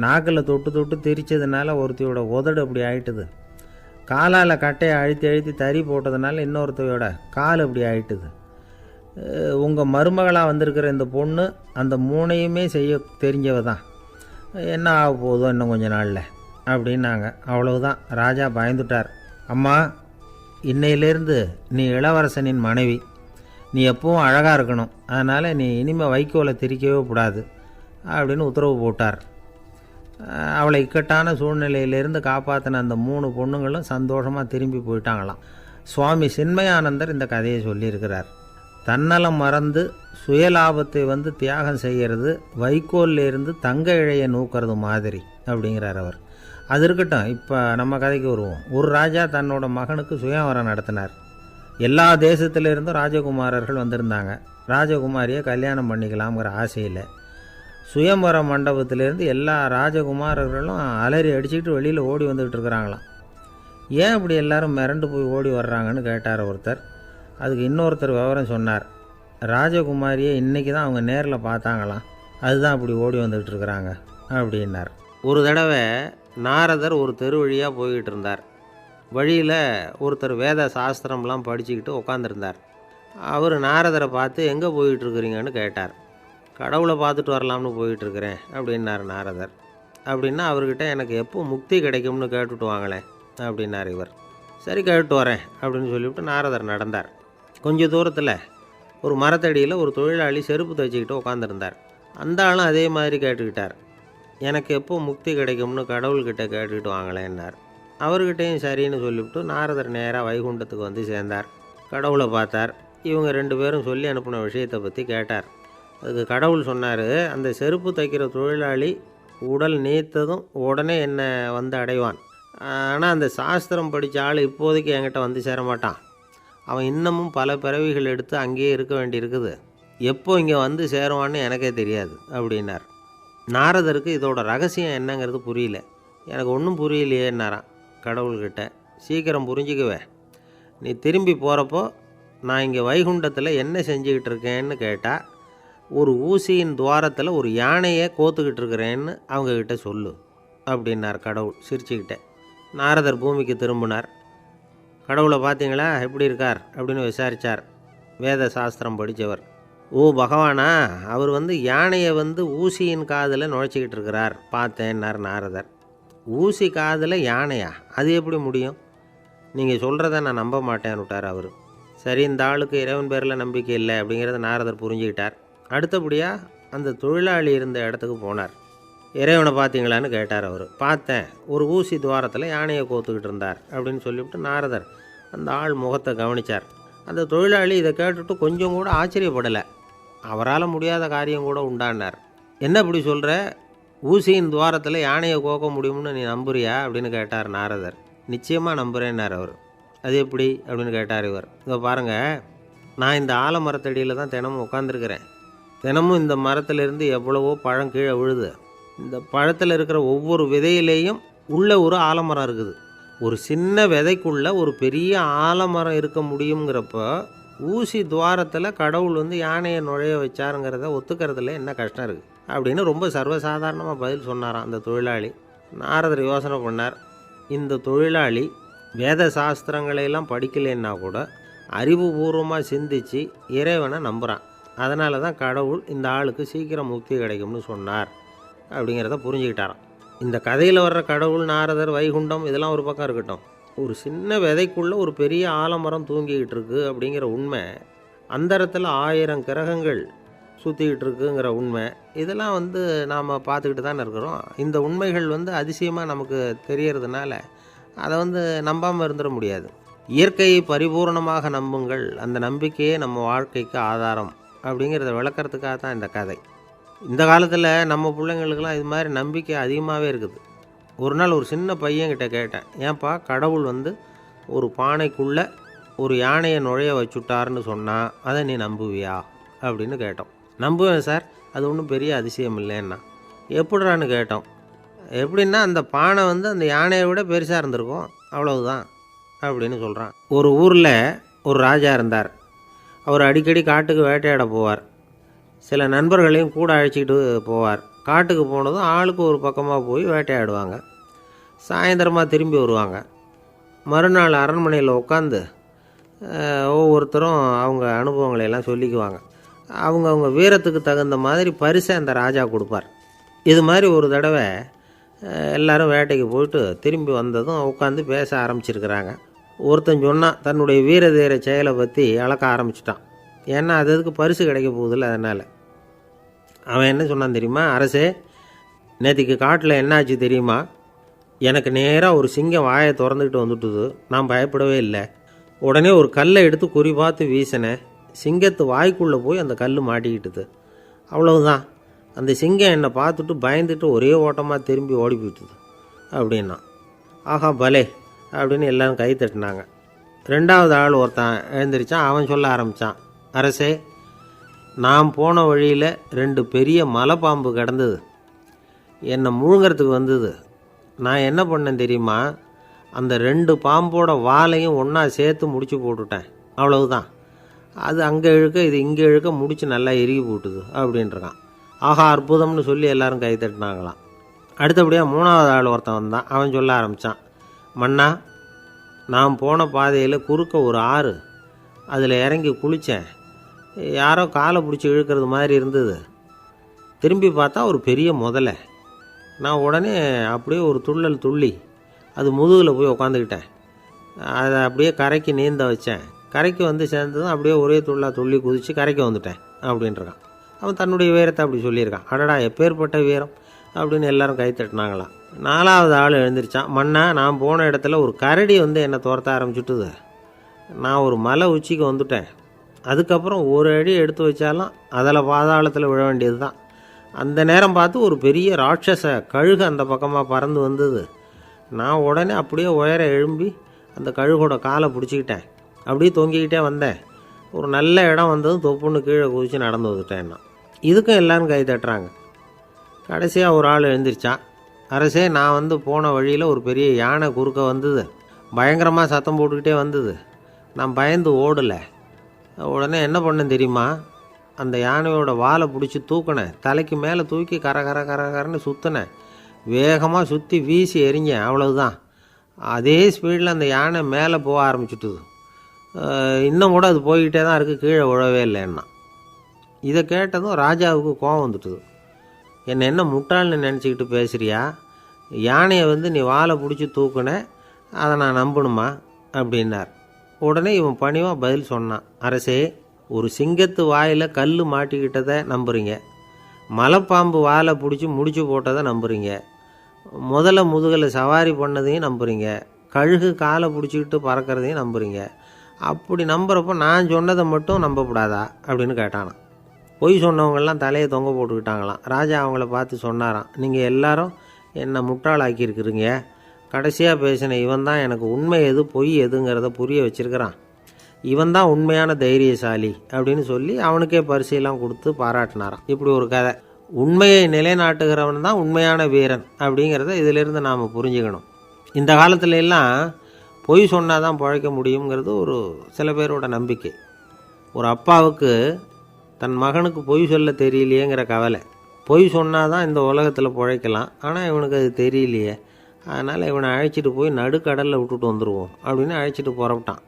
நாக்கில் தொட்டு தொட்டு திரிச்சதுனால ஒருத்தியோட உதடு அப்படி ஆயிட்டுது, காலால் கட்டையை அழுத்தி அழுத்தி தறி போட்டதுனால இன்னொருத்தையோட கால் அப்படி ஆயிட்டுது. உங்கள் மருமகளாக வந்திருக்கிற இந்த பொண்ணு அந்த 3ஐயுமே செய்ய தெரிஞ்சவ தான். என்ன ஆக போதோ இன்னும் கொஞ்ச நாளில் அப்படின்னாங்க. அவ்வளவுதான். ராஜா பயந்துட்டார். அம்மா, இன்னையிலேருந்து நீ இளவரசனின் மனைவி. நீ எப்பவும் அழகாக இருக்கணும், அதனால் நீ இனிமேல் வைக்கோலை திரிக்கவே கூடாது அப்படின்னு உத்தரவு போட்டார். அவளை இக்கட்டான சூழ்நிலையிலேருந்து காப்பாற்றின அந்த 3 பொண்ணுங்களும் சந்தோஷமாக திரும்பி போயிட்டாங்களாம். சுவாமி சின்மயானந்தர் இந்த கதையை சொல்லியிருக்கிறார். தன்னலம் மறந்து சுயலாபத்தை வந்து தியாகம் செய்கிறது வைக்கோல்லேருந்து தங்க இழையை நூக்கிறது மாதிரி அப்படிங்கிறார் அவர். அது இருக்கட்டும், இப்போ நம்ம கதைக்கு வருவோம். ஒரு ராஜா தன்னோட மகனுக்கு சுயவரம் நடத்தினார். எல்லா தேசத்திலிருந்தும் ராஜகுமாரர்கள் வந்திருந்தாங்க. ராஜகுமாரியை கல்யாணம் பண்ணிக்கலாம்ங்கிற ஆசையில் சுயம்பர மண்டபத்திலேருந்து எல்லா ராஜகுமாரர்களும் அலறி அடிச்சுக்கிட்டு வெளியில் ஓடி வந்துக்கிட்டு இருக்கிறாங்களாம். ஏன் இப்படி எல்லாரும் மிரண்டு போய் ஓடி வர்றாங்கன்னு கேட்டார் ஒருத்தர். அதுக்கு இன்னொருத்தர் விவரம் சொன்னார். ராஜகுமாரியை இன்றைக்கி தான் அவங்க நேரில் பார்த்தாங்களாம், அதுதான் அப்படி ஓடி வந்துக்கிட்டு இருக்கிறாங்க அப்படின்னார். ஒரு தடவை நாரதர் ஒரு தெரு வழியாக போய்கிட்டு இருந்தார். வழியில் ஒருத்தர் வேத சாஸ்திரம்லாம் படிச்சுக்கிட்டு உட்காந்துருந்தார். அவர் நாரதரை பார்த்து எங்கே போயிட்டுருக்குறீங்கன்னு கேட்டார். கடவுளை பார்த்துட்டு வரலாம்னு போயிட்டுருக்கிறேன் அப்படின்னார் நாரதர். அப்படின்னா அவர்கிட்ட எனக்கு எப்போ முக்தி கிடைக்கும்னு கேட்டுட்டு வாங்களேன் அப்படின்னார் இவர். சரி, கேட்டு வரேன் அப்படின்னு சொல்லிவிட்டு நாரதர் நடந்தார். கொஞ்சம் தூரத்தில் ஒரு மரத்தடியில் ஒரு தொழிலாளி செருப்பு தைச்சிக்கிட்டு உட்காந்துருந்தார். அந்த ஆளும் அதே மாதிரி கேட்டுக்கிட்டார். எனக்கு எப்போ முக்தி கிடைக்கும்னு கடவுள்கிட்ட கேட்டுக்கிட்டு வாங்களேன்னார். அவர்கிட்டையும் சரின்னு சொல்லிவிட்டு நாரதர் நேராக வைகுண்டத்துக்கு வந்து சேர்ந்தார். கடவுளை பார்த்தார். இவங்க 2 பேரும் சொல்லி அனுப்பின விஷயத்தை பற்றி கேட்டார். அதுக்கு கடவுள் சொன்னார், அந்த செருப்பு தைக்கிற தொழிலாளி உடல் நீத்ததும் உடனே என்னை வந்து அடைவான். ஆனால் அந்த சாஸ்திரம் படித்த ஆள் இப்போதைக்கு என்கிட்ட வந்து சேர மாட்டான். அவன் இன்னமும் பல பிறவிகள் எடுத்து அங்கேயே இருக்க வேண்டியிருக்குது. எப்போ இங்கே வந்து சேருவான்னு எனக்கே தெரியாது அப்படின்னார். நாரதருக்கு இதோட ரகசியம் என்னங்கிறது புரியல. எனக்கு ஒன்றும் புரியலையேன்னாரான் கடவுள்கிட்ட. சீக்கிரம் புரிஞ்சுக்குவேன், நீ திரும்பி போகிறப்போ நான் இங்கே வைகுண்டத்தில் என்ன செஞ்சுக்கிட்டு இருக்கேன்னு கேட்டால், ஒரு ஊசியின் துவாரத்தில் ஒரு யானையை கோத்துக்கிட்டு இருக்கிறேன்னு அவங்கக்கிட்ட சொல்லு அப்படின்னார் கடவுள் சிரிச்சுக்கிட்டே. நாரதர் பூமிக்கு திரும்பினார். கடவுளை பார்த்தீங்களா எப்படி இருக்கார் அப்படின்னு விசாரித்தார் வேத சாஸ்திரம் படித்தவர். ஓ பகவானா, அவர் யானையை ஊசியின் காதில் நுழைச்சிக்கிட்டு இருக்கிறார் பார்த்தேன்னார் நாரதர். ஊசி காதில் யானையா? அது எப்படி முடியும்? நீங்கள் சொல்கிறத நான் நம்ப மாட்டேன்னு விட்டார் அவர். சரி, இந்த ஆளுக்கு இறைவன் பேரில் நம்பிக்கை இல்லை அப்படிங்கிறத நாரதர் புரிஞ்சுக்கிட்டார். அடுத்தபடியாக அந்த தொழிலாளி இருந்த இடத்துக்கு போனார். இறைவனை பார்த்தீங்களான்னு கேட்டார் அவர். பார்த்தேன், ஒரு ஊசி துவாரத்தில் யானையை கோத்துக்கிட்டு இருந்தார் அப்படின்னு சொல்லிவிட்டு நாரதர் அந்த ஆள் முகத்தை கவனித்தார். அந்த தொழிலாளி இதை கேட்டுட்டு கொஞ்சம் கூட ஆச்சரியப்படலை. அவரால் முடியாத காரியம் கூட உண்டானார். என்ன இப்படி சொல்கிற? ஊசியின் துவாரத்தில் யானையை கோக்க முடியும்னு நீ நம்புறியா அப்படின்னு கேட்டார் நாரதர். நிச்சயமாக நம்புகிறேன்னார் அவர். அது எப்படி அப்படின்னு கேட்டார் இவர். இதோ பாருங்கள், நான் இந்த ஆலமரத்தடியில் தான் தினமும் உட்காந்துருக்கிறேன். தினமும் இந்த மரத்திலிருந்து எவ்வளவோ பழம் கீழே விழுது. இந்த பழத்தில் இருக்கிற ஒவ்வொரு விதையிலேயும் உள்ள ஒரு ஆலமரம் இருக்குது. ஒரு சின்ன விதைக்குள்ளே ஒரு பெரிய ஆலமரம் இருக்க முடியுங்கிறப்போ ஊசி துவாரத்தில் கடவுள் யானையை நுழைய வச்சாருங்கிறத ஒத்துக்கிறதுல என்ன கஷ்டம் இருக்குது அப்படின்னு ரொம்ப சர்வசாதாரணமாக பதில் சொன்னாராம் அந்த தொழிலாளி. நாரதர் யோசனை பண்ணார். இந்த தொழிலாளி வேத சாஸ்திரங்களையெல்லாம் படிக்கலைன்னா கூட அறிவுபூர்வமாக சிந்தித்து இறைவனை நம்புகிறான். அதனால தான் கடவுள் இந்த ஆளுக்கு சீக்கிரம் முக்தி கிடைக்கும்னு சொன்னார் அப்படிங்கிறத புரிஞ்சுக்கிட்டாராம். இந்த கதையில் வர்ற கடவுள், நாரதர், வைகுண்டம் இதெல்லாம் ஒரு பக்கம் இருக்கட்டும், ஒரு சின்ன விதைக்குள்ளே ஒரு பெரிய ஆலமரம் தூங்கிக்கிட்டு இருக்குது அப்படிங்கிற உண்மை, அந்தரத்தில் 1000 கிரகங்கள் சுற்றிக்கிட்டு இருக்குங்கிற உண்மை, இதெல்லாம் நாம் பார்த்துக்கிட்டு தானே இருக்கிறோம். இந்த உண்மைகள் அதிசயமாக நமக்கு தெரியறதுனால அதை நம்பாமல் இருந்துட முடியாது. இயற்கையை பரிபூர்ணமாக நம்புங்கள், அந்த நம்பிக்கையே நம்ம வாழ்க்கைக்கு ஆதாரம் அப்படிங்கிறத விளக்கிறதுக்காக தான் இந்த கதை. இந்த காலத்தில் நம்ம பிள்ளைங்களுக்கெல்லாம் இது மாதிரி நம்பிக்கை அதிகமாகவே இருக்குது. ஒரு நாள் ஒரு சின்ன பையன்கிட்ட கேட்டேன், ஏன்பா கடவுள் ஒரு பானைக்குள்ளே ஒரு யானையை நுழைய வச்சுட்டாருன்னு சொன்னால் அதை நீ நம்புவியா அப்படின்னு கேட்டோம். நம்புவேன் சார், அது ஒன்றும் பெரிய அதிசயம் இல்லைன்னா. எப்படிறான்னு கேட்டோம். எப்படின்னா அந்த பானை அந்த யானையை விட பெருசாக இருந்திருக்கும், அவ்வளவுதான் அப்படின்னு சொல்கிறான். ஒரு ஊரில் ஒரு ராஜா இருந்தார். அவர் அடிக்கடி காட்டுக்கு வேட்டையாட போவார். சில நண்பர்களையும் கூட அழைச்சிக்கிட்டு போவார். காட்டுக்கு போனதும் ஆளுக்கு ஒரு பக்கமாக போய் வேட்டையாடுவாங்க. சாயந்தரமாக திரும்பி வருவாங்க. மறுநாள் அரண்மனையில் உட்காந்து ஒவ்வொருத்தரும் அவங்க அனுபவங்களையெல்லாம் சொல்லிக்குவாங்க. அவங்க வீரத்துக்கு தகுந்த மாதிரி பரிசை அந்த ராஜா கொடுப்பார். இது மாதிரி ஒரு தடவை எல்லோரும் வேட்டைக்கு போயிட்டு திரும்பி வந்ததும் உட்காந்து பேச ஆரம்பிச்சிருக்கிறாங்க. ஒருத்தன் சொன்னான், தன்னுடைய வீரதீர செயலை பற்றி அளக்க ஆரம்பிச்சிட்டான். ஏன்னா அதுக்கு பரிசு கிடைக்க போகுதில்ல, அதனால். அவன் என்ன சொன்னான் தெரியுமா? அரசே, நேற்றுக்கு காட்டில் என்னாச்சு தெரியுமா? எனக்கு நேராக ஒரு சிங்கம் வாயை திறந்துக்கிட்டு வந்துட்டுது. நான் பயப்படவே இல்லை. உடனே ஒரு கல்லை எடுத்து குறி பார்த்து வீசினேன். சிங்கத்து வாய்க்குள்ளே போய் அந்த கல் மாட்டிக்கிட்டுது. அவ்வளவுதான். அந்த சிங்கம் என்னை பார்த்துட்டு பயந்துட்டு ஒரே ஓட்டமாக திரும்பி ஓடி போயிட்டுது அப்படின்னா. ஆஹா பலே அப்படின்னு எல்லோரும் கை தட்டினாங்க. 2வது ஆள் ஒருத்தன் எழுந்திரிச்சான். அவன் சொல்ல ஆரம்பித்தான், அரசே, நான் போன வழியில் 2 பெரிய மலைப்பாம்பு கிடந்தது. என்னை முழுங்கிறதுக்கு வந்தது. நான் என்ன பண்ணேன் தெரியுமா? அந்த 2 பாம்போட வாலையும் ஒன்றா சேர்த்து முடிச்சு போட்டுட்டேன். அவ்வளவுதான். அது அங்கே இழுக்க இது இங்கே இழுக்க முடிச்சு நல்லா இறுகி போட்டுது அப்படின்றான். ஆஹா அற்புதம்னு சொல்லி எல்லோரும் கை தட்டினாங்களாம். அடுத்தபடியாக 3வது ஆள் ஒருத்தன் வந்தான். அவன் சொல்ல ஆரம்பித்தான், மன்னா, நான் போன பாதையில் குறுக்க ஒரு ஆறு, அதில் இறங்கி குளித்தேன். யாரோ காலை பிடிச்சி இழுக்கிறது மாதிரி இருந்தது. திரும்பி பார்த்தா ஒரு பெரிய முதலை. நான் உடனே அப்படியே ஒரு துள்ளல் துள்ளி அது முதுகில் போய் உக்காந்துக்கிட்டேன். அதை அப்படியே கரைக்கு நீந்த வச்சேன். கரைக்கு சேர்ந்ததும் அப்படியே ஒரே துள்ளி குதித்து கரைக்கு வந்துட்டேன் அப்படின்றான். அவன் தன்னுடைய வீரத்தை அப்படி சொல்லியிருக்கான். அடடா எப்பேற்பட்ட வீரம் அப்படின்னு எல்லாரும் கை தட்டினாங்களாம். 4வது ஆள் எழுந்திரிச்சான். மன்னா, நான் போன இடத்துல ஒரு கரடி என்னை துரத்த ஆரம்பிச்சுட்டுது. நான் ஒரு மலை உச்சிக்கு வந்துட்டேன். அதுக்கப்புறம் ஒரு அடி எடுத்து வச்சாலும் அதில் பாதாளத்தில் விழ வேண்டியது தான். அந்த நேரம் பார்த்து ஒரு பெரிய ராட்சச கழுகு அந்த பக்கமாக பறந்து வந்தது. நான் உடனே அப்படியே உயர எழும்பி அந்த கழுகோட காலை பிடிச்சிக்கிட்டேன். அப்படியே தொங்கிக்கிட்டே வந்தேன். ஒரு நல்ல இடம் வந்ததும் தொப்புன்னு கீழே குதித்து நடந்து வந்துட்டேன். நான் இதுக்கும் எல்லோரும் கை தட்டுறாங்க. கடைசியாக ஒரு ஆள் எழுந்திரிச்சான். அரசே, நான் போன வழியில் ஒரு பெரிய யானை குறுக்க வந்தது. பயங்கரமாக சத்தம் போட்டுக்கிட்டே வந்தது. நான் பயந்து ஓடலை. உடனே என்ன பண்ணேன் தெரியுமா? அந்த யானையோட வாலை பிடிச்சி தூக்கினேன். தலைக்கு மேலே தூக்கி கரன்னு சுற்றினேன். வேகமாக சுற்றி வீசி எறிஞ்சேன். அவ்வளவுதான். அதே ஸ்பீடில் அந்த யானை மேலே போக ஆரம்பிச்சுட்டுது. இன்னும் கூட அது போய்கிட்டே தான் இருக்குது, கீழே விழவே இல்லைன்னா. இதை கேட்டதும் ராஜாவுக்கு கோபம் வந்துட்டுது. என்ன முட்டாள்னு நினச்சிக்கிட்டு பேசுகிறியா? யானையை வந்து நீ வாழை பிடிச்சி தூக்குன, அதை நான் நம்பணுமா அப்படின்னார். உடனே இவன் பணிவாக பதில் சொன்னான். அரசே, ஒரு சிங்கத்து வாயில் கல் மாட்டிக்கிட்டதை நம்புறீங்க, மலைப்பாம்பு வாழை பிடிச்சி முடிச்சு போட்டதை நம்புறீங்க, முதல்ல முதுகில் சவாரி பண்ணதையும் நம்புறீங்க, கழுகு காலை பிடிச்சிக்கிட்டு பறக்கிறதையும் நம்புறீங்க. அப்படி நம்புகிறப்போ நான் சொன்னதை மட்டும் நம்பக்கூடாதா அப்படின்னு கேட்டானான். பொய் சொன்னவங்கெல்லாம் தலையை தொங்க போட்டுக்கிட்டாங்களாம். ராஜா அவங்கள பார்த்து சொன்னாராம், நீங்கள் எல்லாரும் என்னை முட்டாளாக்கியிருக்கிறீங்க. கடைசியாக பேசின இவன் தான் எனக்கு உண்மை எது பொய் எதுங்கிறத புரிய வச்சுருக்கிறான். இவன் தான் உண்மையான தைரியசாலி அப்படின்னு சொல்லி அவனுக்கே பரிசையெல்லாம் கொடுத்து பாராட்டினாராம். இப்படி ஒரு கதை. உண்மையை நிலைநாட்டுகிறவன் தான் உண்மையான வீரன் அப்படிங்கிறத இதிலிருந்து நாம் புரிஞ்சுக்கணும். இந்த காலத்துல எல்லாம் பொய் சொன்னால் தான் பிழைக்க முடியுங்கிறது ஒரு சில பேரோட நம்பிக்கை. ஒரு அப்பாவுக்கு தன் மகனுக்கு பொய் சொல்ல தெரியலையேங்கிற கவலை. பொய் சொன்னால் தான் இந்த உலகத்தில் பிழைக்கலாம், ஆனால் இவனுக்கு அது தெரியலையே, அதனால் இவனை அழைச்சிட்டு போய் நடுக்கடலில் விட்டுட்டு வந்துடுவோம் அப்படின்னு அழைச்சிட்டு புறப்பட்டான்.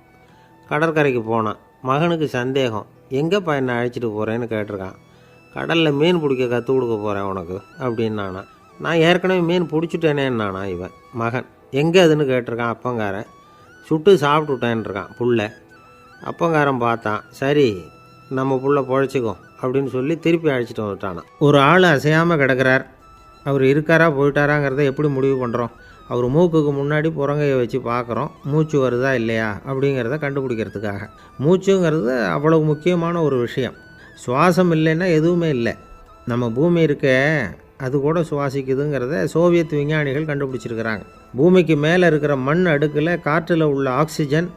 கடற்கரைக்கு போனான். மகனுக்கு சந்தேகம், எங்கேப்பா என்னை அழைச்சிட்டு போகிறேன்னு கேட்டிருக்கான். கடலில் மீன் பிடிக்க கற்றுக் கொடுக்க போகிறேன் உனக்கு அப்படின்னானா. நான் ஏற்கனவே மீன் பிடிச்சிட்டேனேன்னானா இவன் மகன். எங்கே அதுன்னு கேட்டிருக்கான் அப்பங்காரன். சுட்டு சாப்பிட்டுட்டேன்ருக்கான் புள்ள. அப்பங்காரன் பார்த்தான், சரி நம்ம புள்ள பொழைச்சிக்கும் அப்படின்னு சொல்லி திருப்பி அழைச்சிட்டு வந்துட்டானான். ஒரு ஆள் அசையாமல் கிடக்கிறார், அவர் இருக்காரா போயிட்டாராங்கிறத எப்படி முடிவு பண்ணுறோம்? அவர் மூக்குக்கு முன்னாடி புறங்கையை வச்சு பார்க்குறோம், மூச்சு வருதா இல்லையா அப்படிங்கிறத கண்டுபிடிக்கிறதுக்காக. மூச்சுங்கிறது அவ்வளவு முக்கியமான ஒரு விஷயம். சுவாசம் இல்லைன்னா எதுவுமே இல்லை. நம்ம பூமி இருக்க அது கூட சுவாசிக்குதுங்கிறத சோவியத் விஞ்ஞானிகள் கண்டுபிடிச்சிருக்கிறாங்க. பூமிக்கு மேலே இருக்கிற மண் அடுக்கில் காற்றில் உள்ள ஆக்சிஜன்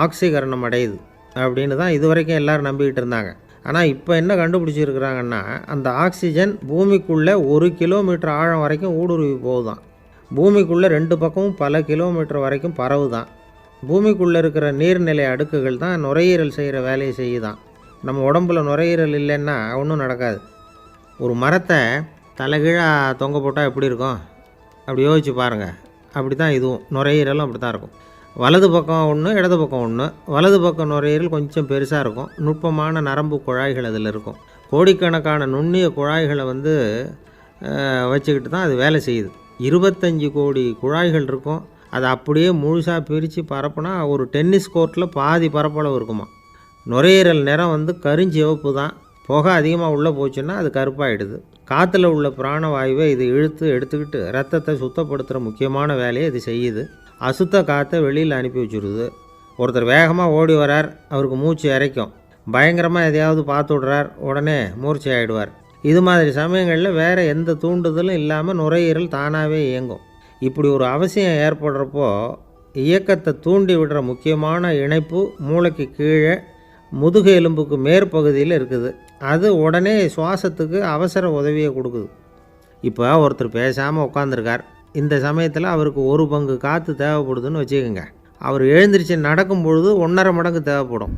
ஆக்சிகரணம் அடையுது அப்படின்னு தான் இது வரைக்கும் எல்லோரும் நம்பிக்கிட்டு இருந்தாங்க. ஆனால் இப்போ என்ன கண்டுபிடிச்சிருக்கிறாங்கன்னா, அந்த ஆக்சிஜன் பூமிக்குள்ளே 1 கிலோமீட்டர் ஆழம் வரைக்கும் ஊடுருவி போகுதான். பூமிக்குள்ளே 2 பக்கமும் பல கிலோமீட்டர் வரைக்கும் பரவுதான். பூமிக்குள்ளே இருக்கிற நீர்நிலை அடுக்குகள் தான் நுரையீரல் செய்கிற வேலையை செய்யுதான். நம்ம உடம்புல நுரையீரல் இல்லைன்னா ஒன்றும் நடக்காது. ஒரு மரத்தை தலைகீழாக தொங்க போட்டால் எப்படி இருக்கும்? அப்படி யோசிச்சு பாருங்கள். அப்படி தான் இதுவும், நுரையீரலும் அப்படி தான் இருக்கும். வலது பக்கம் ஒன்று, இடது பக்கம் ஒன்று. வலது பக்கம் நுரையீரல் கொஞ்சம் பெருசாக இருக்கும், நுட்பமான நரம்பு குழாய்கள் அதில் இருக்கும். கோடிக்கணக்கான நுண்ணிய குழாய்களை வச்சுக்கிட்டு தான் அது வேலை செய்யுது. 25 கோடி குழாய்கள் இருக்கும். அதை அப்படியே முழுசாக பிரித்து பரப்புனா ஒரு டென்னிஸ் கோர்ட்டில் பாதி பரப்பளவு இருக்குமா. நுரையீரல் நிறம் கருஞ்சிவப்பு தான். புகை அதிகமாக உள்ளே போச்சுன்னா அது கருப்பாயிடுது. காற்றுல உள்ள பிராணவாயுவை இது இழுத்து எடுத்துக்கிட்டு ரத்தத்தை சுத்தப்படுத்துகிற முக்கியமான வேலையை இது செய்யுது. அசுத்த காற்றை வெளியில் அனுப்பி வச்சுருது. ஒருத்தர் வேகமாக ஓடி வரார், அவருக்கு மூச்சு இறைக்கும். பயங்கரமாக எதையாவது பார்த்து விடுறார், உடனே மூர்ச்சை ஆகிடுவார். இது மாதிரி சமயங்களில் வேறு எந்த தூண்டுதலும் இல்லாமல் நுரையீரல் தானாகவே இயங்கும். இப்படி ஒரு அவசியம் ஏற்படுறப்போ இயக்கத்தை தூண்டி விடுற முக்கியமான இணைப்பு மூளைக்கு கீழே முதுகு எலும்புக்கு மேற்பகுதியில் இருக்குது. அது உடனே சுவாசத்துக்கு அவசர உதவியை கொடுக்குது. இப்போ ஒருத்தர் பேசாமல் உட்காந்துருக்கார். இந்த சமயத்தில் அவருக்கு 1 பங்கு காற்று தேவைப்படுதுன்னு வச்சுக்கோங்க. அவர் எழுந்திரிச்சு நடக்கும் பொழுது 1.5 மடங்கு தேவைப்படும்.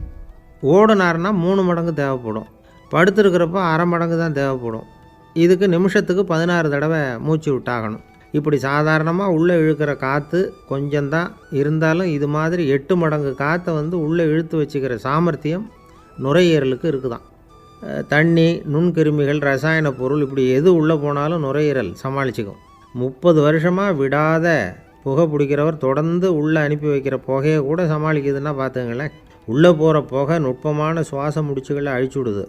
ஓடினார்னா 3 மடங்கு தேவைப்படும். படுத்துருக்கிறப்ப 1/2 மடங்கு தான் தேவைப்படும். இதுக்கு நிமிஷத்துக்கு 16 தடவை மூச்சு விட்டாகணும். இப்படி சாதாரணமாக உள்ளே இழுக்கிற காற்று கொஞ்சம்தான் இருந்தாலும் இது மாதிரி 8 மடங்கு காற்றை உள்ளே இழுத்து வச்சுக்கிற சாமர்த்தியம் நுரையீரலுக்கு இருக்குதான். தண்ணி, நுண்கிருமிகள், ரசாயன பொருள் இப்படி எது உள்ளே போனாலும் நுரையீரல் சமாளிச்சுக்கும். 30 வருஷமாக விடாத புகை பிடிக்கிறவர் தொடர்ந்து உள்ளே அனுப்பி வைக்கிற புகையை கூட சமாளிக்குதுன்னா பார்த்துங்களேன். உள்ளே போகிற புகை நுட்பமான சுவாச முடிச்சுகளை அழிச்சு விடுது.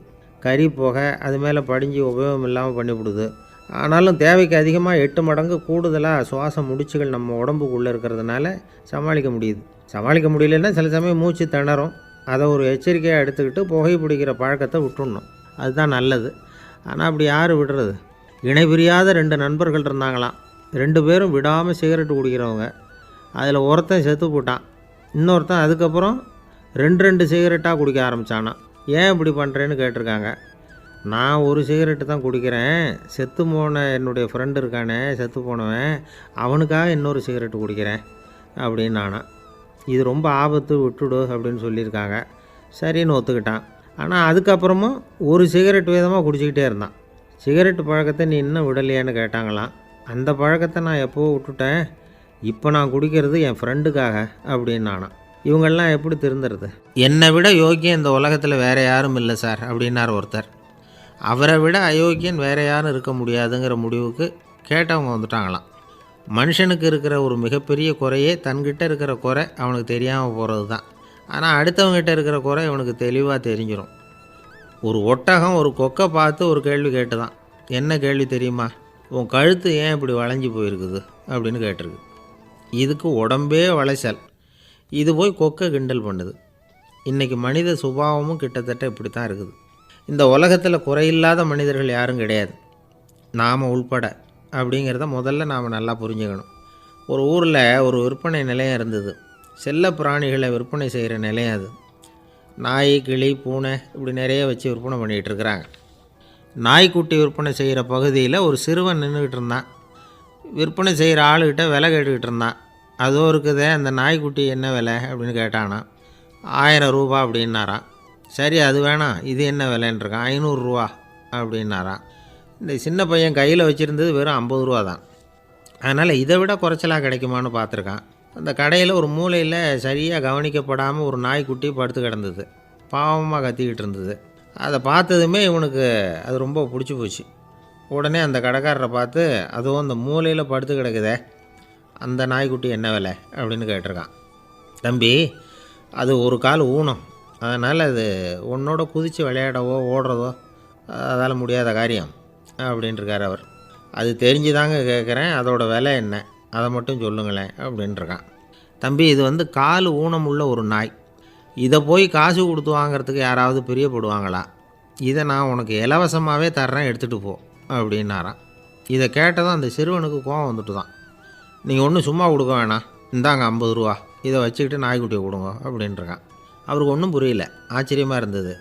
கறி புகை அது மேலே படிஞ்சு உபயோகம் இல்லாமல் பண்ணிவிடுது. ஆனாலும் தேவைக்கு அதிகமாக 8 மடங்கு கூடுதலாக சுவாச முடிச்சுகள் நம்ம உடம்புக்குள்ளே இருக்கிறதுனால சமாளிக்க முடியுது. சமாளிக்க முடியலன்னா சில சமயம் மூச்சு திணறும். அதை ஒரு எச்சரிக்கையாக எடுத்துக்கிட்டு புகை பிடிக்கிற பழக்கத்தை விட்டுடணும். அதுதான் நல்லது. ஆனால் அப்படி யார் விடுறது? இணை பிரியாத 2 நண்பர்கள் இருந்தாங்களாம். 2 பேரும் விடாமல் சிகரெட்டு குடிக்கிறவங்க. அதில் ஒருத்தன் செத்து போட்டான். இன்னொருத்தன் அதுக்கப்புறம் 2 சிகரெட்டாக குடிக்க ஆரம்பித்தானான். ஏன் இப்படி பண்ணுறேன்னு கேட்டிருக்காங்க. நான் ஒரு சிகரெட்டு தான் குடிக்கிறேன், செத்து போன என்னுடைய ஃப்ரெண்டு இருக்கானே செத்து போனவன், அவனுக்காக இன்னொரு சிகரெட்டு குடிக்கிறேன் அப்படின்னு நானான். இது ரொம்ப ஆபத்து, விட்டுடு அப்படின்னு சொல்லியிருக்காங்க. சரின்னு ஒத்துக்கிட்டான். ஆனால் அதுக்கப்புறமும் ஒரு சிகரெட் விதமாக குடிச்சிக்கிட்டே இருந்தான். சிகரெட்டு பழக்கத்தை நீ இன்னும் விடலையான்னு கேட்டாங்களாம். அந்த பழக்கத்தை நான் எப்போவோ விட்டுட்டேன், இப்போ நான் குடிக்கிறது என் ஃப்ரெண்டுக்காக அப்படின்னு நானான். இவங்கெல்லாம் எப்படி திருந்துறது? என்னை விட யோக்கியம் இந்த உலகத்தில் வேறு யாரும் இல்லை சார் அப்படின்னார் ஒருத்தர். அவரை விட அயோக்கியன் வேறு யாரும் இருக்க முடியாதுங்கிற முடிவுக்கு கேட்டவங்க வந்துட்டாங்களாம். மனுஷனுக்கு இருக்கிற ஒரு மிகப்பெரிய குறையே தன்கிட்ட இருக்கிற குறை அவனுக்கு தெரியாமல் போகிறது தான். ஆனால் அடுத்தவங்ககிட்ட இருக்கிற குறை இவனுக்கு தெளிவாக தெரிஞ்சிடும். ஒரு ஒட்டகம் ஒரு கொக்கை பார்த்து ஒரு கேள்வி கேட்டு தான், என்ன கேள்வி தெரியுமா, உன் கழுத்து ஏன் இப்படி வளைஞ்சி போயிருக்குது அப்படின்னு கேட்டிருக்கு. இதுக்கு உடம்பே வளைச்சல். இது போய் கொக்கை கிண்டல் பண்ணுது. இன்றைக்கி மனித சுபாவமும் கிட்டத்தட்ட இப்படி தான் இருக்குது. இந்த உலகத்தில் குறையில்லாத மனிதர்கள் யாரும் கிடையாது, நாம் உள்பட. அப்படிங்கிறத முதல்ல நாம் நல்லா புரிஞ்சுக்கணும். ஒரு ஊரில் ஒரு விற்பனை நிலையம் இருந்தது. செல்ல பிராணிகளை விற்பனை செய்கிற நிலையம் அது. நாய், கிளி, பூனை இப்படி நிறைய வச்சு விற்பனை பண்ணிகிட்ருக்குறாங்க. நாய்க்குட்டி விற்பனை செய்கிற பகுதியில் ஒரு சிறுவன் நின்றுக்கிட்டு இருந்தான். விற்பனை செய்கிற ஆளுக்கிட்ட விலை கேட்டுக்கிட்டு இருந்தான். அதோ இருக்குதே அந்த நாய்க்குட்டி என்ன விலை அப்படின்னு கேட்டானா. 1000 ரூபா அப்படின்னாரான். சரி அது வேணாம், இது என்ன விலைன்றிருக்கான். 500 ரூபா அப்படின்னாரான். இந்த சின்ன பையன் கையில் வச்சுருந்தது வெறும் 50 ரூபா தான். அதனால் இதை விட குறைச்சலாக கிடைக்குமான்னு பார்த்துருக்கான். அந்த கடையில் ஒரு மூலையில் சரியாக கவனிக்கப்படாமல் ஒரு நாய்க்குட்டி படுத்து கிடந்தது. பாவமாக கத்திக்கிட்டு இருந்தது. அதை பார்த்ததுமே இவனுக்கு அது ரொம்ப பிடிச்சி போச்சு. உடனே அந்த கடைக்காரரை பார்த்து, அதுவும் அந்த மூலையில் படுத்து கிடக்குதே அந்த நாய்க்குட்டி என்ன விலை அப்படின்னு கேட்டிருக்கான். தம்பி, அது ஒரு கால் ஊனம், அதனால் அது உன்னோட குதித்து விளையாடவோ ஓடுறதோ அதால் முடியாத காரியம் அப்படின்ட்டுருக்கார் அவர். அது தெரிஞ்சுதாங்க கேட்குறேன், அதோட விலை என்ன அதை மட்டும் சொல்லுங்களேன் அப்படின்ட்டுருக்கான். தம்பி, இது கால் ஊனம் உள்ள ஒரு நாய். இதை போய் காசு கொடுத்து வாங்கிறதுக்கு யாராவது பிரியப்படுவாங்களா? இதை நான் உனக்கு இலவசமாகவே தர்றேன், எடுத்துகிட்டு போ அப்படின்னாரான். இதை கேட்டதும் அந்த சிறுவனுக்கு கோவம் வந்துட்டு தான். நீங்கள் ஒன்றும் சும்மா கொடுக்க வேணாம், இந்தாங்க 50 ரூபா, இதை வச்சுக்கிட்டு நாய்க்குட்டியை கொடுங்க அப்படின்ட்டுருக்கான். அவருக்கு ஒன்றும் புரியல, ஆச்சரியமாக இருந்தது.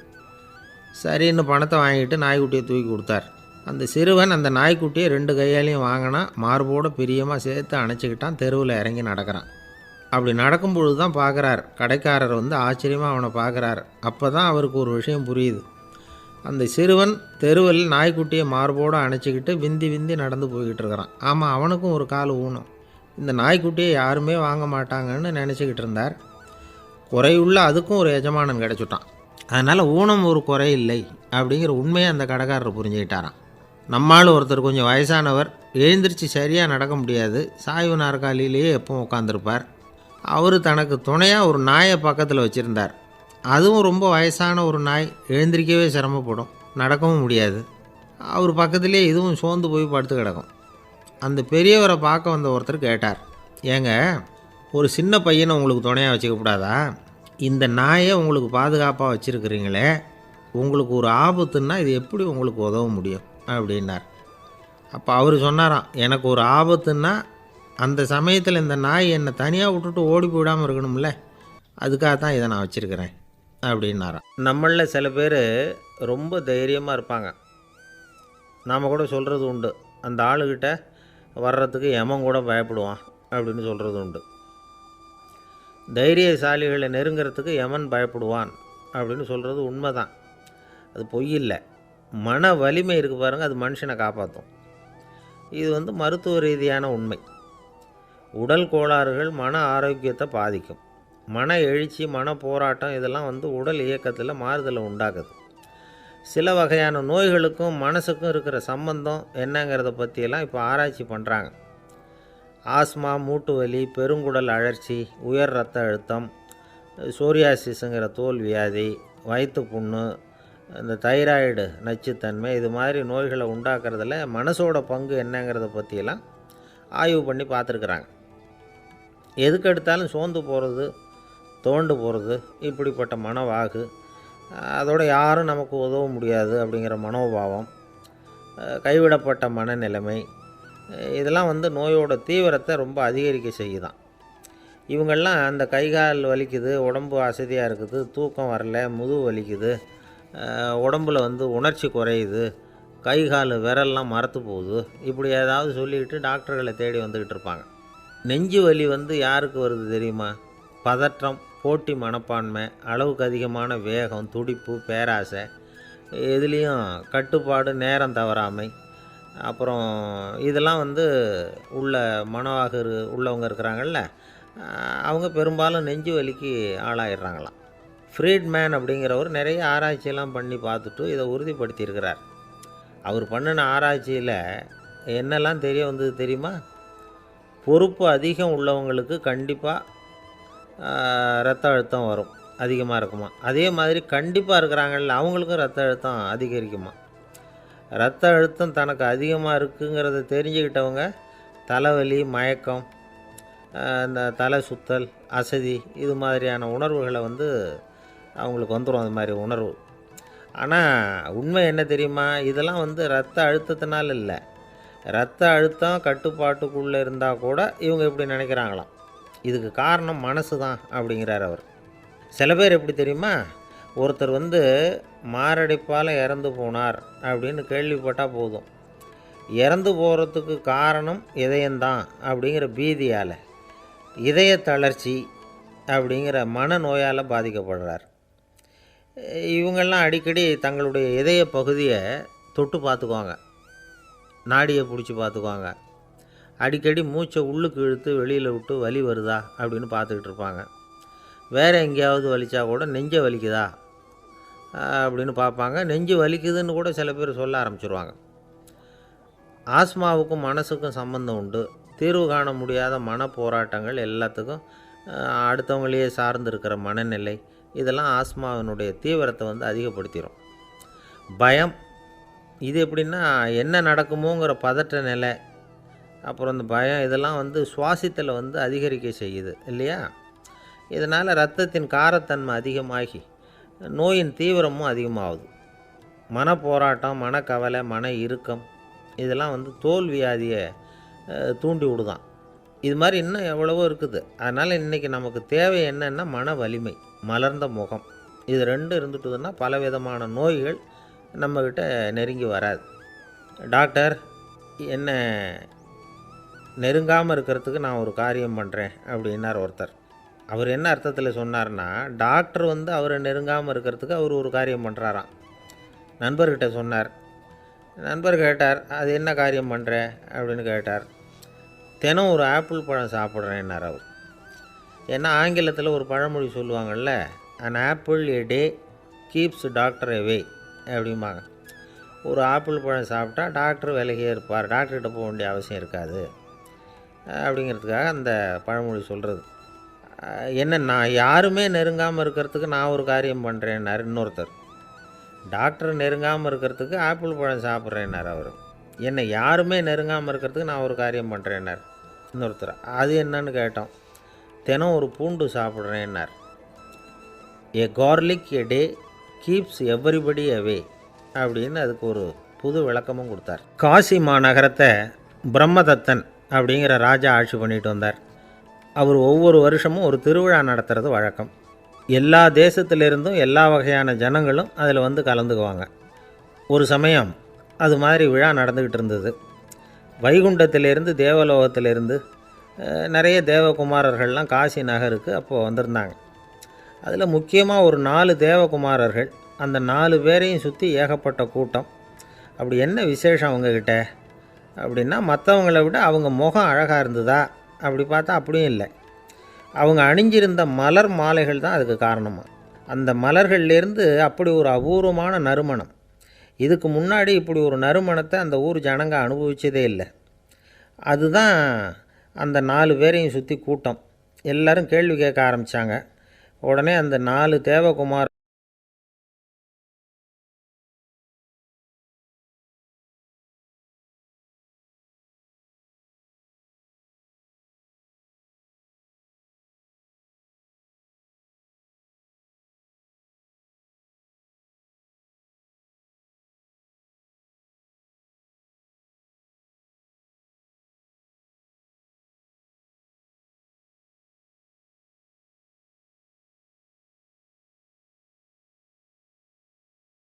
சரின்னு பணத்தை வாங்கிட்டு நாய்க்குட்டியை தூக்கி கொடுத்தார். அந்த சிறுவன் அந்த நாய்க்குட்டியை 2 கையாலையும் வாங்கினா, மார்போடு பிரியமாக சேர்த்து அணைச்சிக்கிட்டான். தெருவில் இறங்கி நடக்கிறான். அப்படி நடக்கும்பொழுது தான் பார்க்குறார், கடைக்காரர் ஆச்சரியமாக அவனை பார்க்குறார். அப்போ தான் அவருக்கு ஒரு விஷயம் புரியுது. அந்த சிறுவன் தெருவில் நாய்க்குட்டியை மார்போடு அணைச்சிக்கிட்டு விந்தி விந்தி நடந்து போய்கிட்டு இருக்கிறான். ஆமாம், அவனுக்கும் ஒரு கால் ஊனம். இந்த நாய்க்குட்டியை யாருமே வாங்க மாட்டாங்கன்னு நினச்சிக்கிட்டு இருந்தார். குறையுள்ள அதுக்கும் ஒரு எஜமானன் கிடச்சிட்டான். அதனால் ஊனம் ஒரு குறை இல்லை அப்படிங்கிற உண்மையை அந்த கடைக்காரர் புரிஞ்சுக்கிட்டாரான். நம்மால் ஒருத்தர் கொஞ்சம் வயசானவர், எழுந்திரிச்சு சரியாக நடக்க முடியாது, சாய்வு நாற்காலியிலேயே எப்பவும் உட்காந்துருப்பார். அவர் தனக்கு துணையாக ஒரு நாயை பக்கத்தில் வச்சுருந்தார். அதுவும் ரொம்ப வயசான ஒரு நாய், எழுந்திரிக்கவே சிரமப்படும், நடக்கவும் முடியாது. அவர் பக்கத்துலேயே இதுவும் சோர்ந்து போய் படுத்து கிடக்கும். அந்த பெரியவரை பார்க்க வந்த ஒருத்தர் கேட்டார், ஏங்க, ஒரு சின்ன பையனை உங்களுக்கு துணையாக வச்சுக்கப்படாதா? இந்த நாயை உங்களுக்கு பாதுகாப்பாக வச்சுருக்கிறீங்களே, உங்களுக்கு ஒரு ஆபத்துன்னா இது எப்படி உங்களுக்கு உதவ முடியும் அப்படின்னார். அப்போ அவர் சொன்னாராம், எனக்கு ஒரு ஆபத்துன்னா அந்த சமயத்தில் இந்த நாய் என்னை தனியாக விட்டுட்டு ஓடி போயிடாமல் இருக்கணும்ல, அதுக்காக தான் இதை நான் வச்சுருக்கிறேன் அப்படின்னாராம். நம்மளில் சில பேர் ரொம்ப தைரியமாக இருப்பாங்க. நாம் கூட சொல்கிறது உண்டு, அந்த ஆளுகிட்ட வர்றதுக்கு எமன் கூட பயப்படுவான் அப்படின்னு சொல்கிறது உண்டு. தைரியசாலிகளை நெருங்கிறதுக்கு யமன் பயப்படுவான் அப்படின்னு சொல்கிறது உண்மை தான். அது பொய் இல்லை. மன வலிமை இருக்குது பாருங்கள், அது மனுஷனை காப்பாற்றும். இது மருத்துவ ரீதியான உண்மை. உடல் கோளாறுகள் மன ஆரோக்கியத்தை பாதிக்கும். மன எழுச்சி, மன போராட்டம் இதெல்லாம் உடல் இயக்கத்தில் மாறுதலை உண்டாக்குது. சில வகையான நோய்களுக்கும் மனசுக்கும் இருக்கிற சம்பந்தம் என்னங்கிறத பற்றியெல்லாம் இப்போ ஆராய்ச்சி பண்ணுறாங்க. ஆஸ்மா, மூட்டு வலி, பெருங்குடல் அழற்சி, உயர் இரத்த அழுத்தம், சோரியாசிஸுங்கிற தோல் வியாதி, வயிற்று புண்ணு, இந்த தைராய்டு நச்சுத்தன்மை, இது மாதிரி நோய்களை உண்டாக்குறதுல மனசோட பங்கு என்னங்கிறத பற்றியெல்லாம் ஆய்வு பண்ணி பார்த்துருக்குறாங்க. எதுக்கு எடுத்தாலும் சோர்ந்து போகிறது, தோண்டு போகிறது, இப்படிப்பட்ட மனவாகு, அதோட யாரும் நமக்கு உதவ முடியாது அப்படிங்கிற மனோபாவம், கைவிடப்பட்ட மனநிலைமை, இதெல்லாம் நோயோட தீவிரத்தை ரொம்ப அதிகரிக்க செய்யுதான். இவங்கெல்லாம் அந்த கைகால் வலிக்குது, உடம்பு அசதியாக இருக்குது, தூக்கம் வரல, முதுகு வலிக்குது, உடம்பில் உணர்ச்சி குறையுது, கை கால் விரல்லாம் மரத்து போகுது, இப்படி ஏதாவது சொல்லிக்கிட்டு டாக்டர்களை தேடி வந்துக்கிட்டு இருப்பாங்க. நெஞ்சு வலி யாருக்கு வருது தெரியுமா? பதற்றம், போட்டி மனப்பான்மை, அளவுக்கு அதிகமான வேகம், துடிப்பு, பேராசை, இதுலேயும் கட்டுப்பாடு, நேரம் தவறாமை, அப்புறம் இதெல்லாம் உள்ள மனவாக உள்ளவங்க இருக்கிறாங்கல்ல, அவங்க பெரும்பாலும் நெஞ்சு வலிக்கு ஆளாயிடுறாங்களாம். ஃப்ரீட்மேன் அப்படிங்கிறவர் நிறைய ஆராய்ச்சியெல்லாம் பண்ணி பார்த்துட்டு இதை உறுதிப்படுத்தியிருக்கிறார். அவர் பண்ணின ஆராய்ச்சியில் என்னெல்லாம் தெரிய வந்தது தெரியுமா? பொறுப்பு அதிகம் உள்ளவங்களுக்கு கண்டிப்பாக ரத்த அழுத்தம் வரும், அதிகமாக இருக்குமா. அதே மாதிரி கண்டிப்பாக இருக்கிறாங்கல்ல, அவங்களுக்கும் ரத்த அழுத்தம் அதிகரிக்குமா. ரத்த அழுத்தம் தனக்கு அதிகமாக இருக்குங்கிறத தெரிஞ்சுக்கிட்டவங்க தலைவலி, மயக்கம், இந்த தலை சுத்தல், அசதி, இது மாதிரியான உணர்வுகளை அவங்களுக்கு வந்துடும், அது மாதிரி உணர்வு. ஆனால் உண்மை என்ன தெரியுமா? இதெல்லாம் ரத்த அழுத்தத்தினால இல்லை. ரத்த அழுத்தம் கட்டுப்பாட்டுக்குள்ளே இருந்தால் கூட இவங்க இப்படி நினைக்கிறாங்களாம். இதுக்கு காரணம் மனசு தான் அப்படிங்கிறார் அவர். சில பேர் எப்படி தெரியுமா? ஒருத்தர் மாரடைப்பால் இறந்து போனார் அப்படின்னு கேள்விப்பட்டால் போதும், இறந்து போகிறதுக்கு காரணம் இதயம்தான் அப்படிங்கிற பீதியால், இதய தளர்ச்சி அப்படிங்கிற மனநோயால் பாதிக்கப்படுறார். இவங்கெல்லாம் அடிக்கடி தங்களுடைய இதய பகுதியை தொட்டு பார்த்துக்குவாங்க, நாடியை பிடிச்சி பார்த்துக்குவாங்க. அடிக்கடி மூச்சை உள்ளுக்கு இழுத்து வெளியில் விட்டு வலி வருதா அப்படின்னு பார்த்துக்கிட்டு இருப்பாங்க. வேறு எங்கேயாவது வலிச்சா கூட நெஞ்சை வலிக்குதா அப்படின்னு பார்ப்பாங்க. நெஞ்சு வலிக்குதுன்னு கூட சில பேர் சொல்ல ஆரம்பிச்சிருவாங்க. ஆஸ்மாவுக்கும் மனசுக்கும் சம்பந்தம் உண்டு. தீர்வு காண முடியாத மன போராட்டங்கள் எல்லாத்துக்கும் அடுத்தவங்களையே சார்ந்து இருக்கிற மனநிலை, இதெல்லாம் ஆஸ்மாவினுடைய தீவிரத்தை அதிகப்படுத்திடும். பயம், இது எப்படின்னா என்ன நடக்குமோங்கிற பதற்ற நிலை, அப்புறம் இந்த பயம், இதெல்லாம் சுவாசித்தலை அதிகரிக்க செய்யுது இல்லையா. இதனால் இரத்தத்தின் காரத்தன்மை அதிகமாகி நோயின் தீவிரமும் அதிகமாகுது. மன போராட்டம், மனக்கவலை, மன இறுக்கம், இதெல்லாம் தோல் வியாதியை தூண்டி விடுதான். இது மாதிரி இன்னும் எவ்வளவோ இருக்குது. அதனால் இன்றைக்கி நமக்கு தேவை என்னென்னா மன வலிமை, மலர்ந்த முகம். இது ரெண்டும் இருந்துட்டுதுன்னா பலவிதமான நோய்கள் நம்மக்கிட்ட நெருங்கி வராது. டாக்டர், என்ன நெருங்காமல் இருக்கிறதுக்கு நான் ஒரு காரியம் பண்ணுறேன் அப்படின்னார் ஒருத்தர். அவர் என்ன அர்த்தத்தில் சொன்னார்னா, டாக்டர் அவரை நெருங்காமல் இருக்கிறதுக்கு அவர் ஒரு காரியம் பண்ணுறாராம். நண்பர்கிட்ட சொன்னார். நண்பர் கேட்டார், அது என்ன காரியம் பண்ணுற அப்படின்னு கேட்டார். தினம் ஒரு ஆப்பிள் பழம் சாப்பிட்றேன்னார் அவர். ஏன்னா ஆங்கிலத்தில் ஒரு பழமொழி சொல்லுவாங்கள்ல, an apple a day keeps doctor away அப்படிம்பாங்க. ஒரு ஆப்பிள் பழம் சாப்பிட்டா டாக்டர் விலகியே இருப்பார், டாக்டர்கிட்ட போக வேண்டிய அவசியம் இருக்காது அப்படிங்கிறதுக்காக அந்த பழமொழி சொல்கிறது. என்ன, நான் யாருமே நெருங்காமல் இருக்கிறதுக்கு நான் ஒரு காரியம் பண்ணுறேன்னார் இன்னொருத்தர். டாக்டர் நெருங்காமல் இருக்கிறதுக்கு ஆப்பிள் பழம் சாப்பிட்றேன்னார் அவர். என்னை யாருமே நெருங்காமல் இருக்கிறதுக்கு நான் ஒரு காரியம் பண்ணுறேன்னார் இன்னொருத்தர். அது என்னன்னு கேட்டோம். தினம் ஒரு பூண்டு சாப்பிட்றேன்னார். ஏ கார்லிக் எ டே கீப்ஸ் எவ்ரிபடி அவே அப்படின்னு அதுக்கு ஒரு புது விளக்கமும் கொடுத்தார். காசி மாநகரத்தை பிரம்மதத்தன் அப்படிங்கிற ராஜா ஆட்சி பண்ணிட்டு வந்தார். அவர் ஒவ்வொரு வருஷமும் ஒரு திருவிழா நடத்துறது வழக்கம். எல்லா தேசத்திலிருந்தும் எல்லா வகையான ஜனங்களும் அதில் கலந்துக்குவாங்க. ஒரு சமயம் அது மாதிரி விழா நடந்துக்கிட்டு இருந்தது. வைகுண்டத்திலேருந்து, தேவலோகத்திலேருந்து நிறைய தேவகுமாரர்கள்லாம் காசி நகருக்கு அப்போது வந்திருந்தாங்க. அதில் முக்கியமாக ஒரு 4 தேவகுமாரர்கள். அந்த 4 பேரையும் சுற்றி ஏகப்பட்ட கூட்டம். அப்படி என்ன விசேஷம் அவங்கக்கிட்ட அப்படின்னா, மற்றவங்கள விட அவங்க முகம் அழகாக இருந்ததா அப்படி பார்த்தா அப்படியும் இல்லை. அவங்க அணிஞ்சிருந்த மலர் மாலைகள் தான் அதுக்கு காரணமாக. அந்த மலர்கள்லேருந்து அப்படி ஒரு அபூர்வமான நறுமணம். இதுக்கு முன்னாடி இப்படி ஒரு நறுமணத்தை அந்த ஊர் ஜனங்க அனுபவிச்சதே இல்லை. அதுதான் அந்த 4 பேரையும் சுற்றி கூட்டம். எல்லோரும் கேள்வி கேட்க ஆரம்பித்தாங்க. உடனே அந்த 4 தேவகுமார்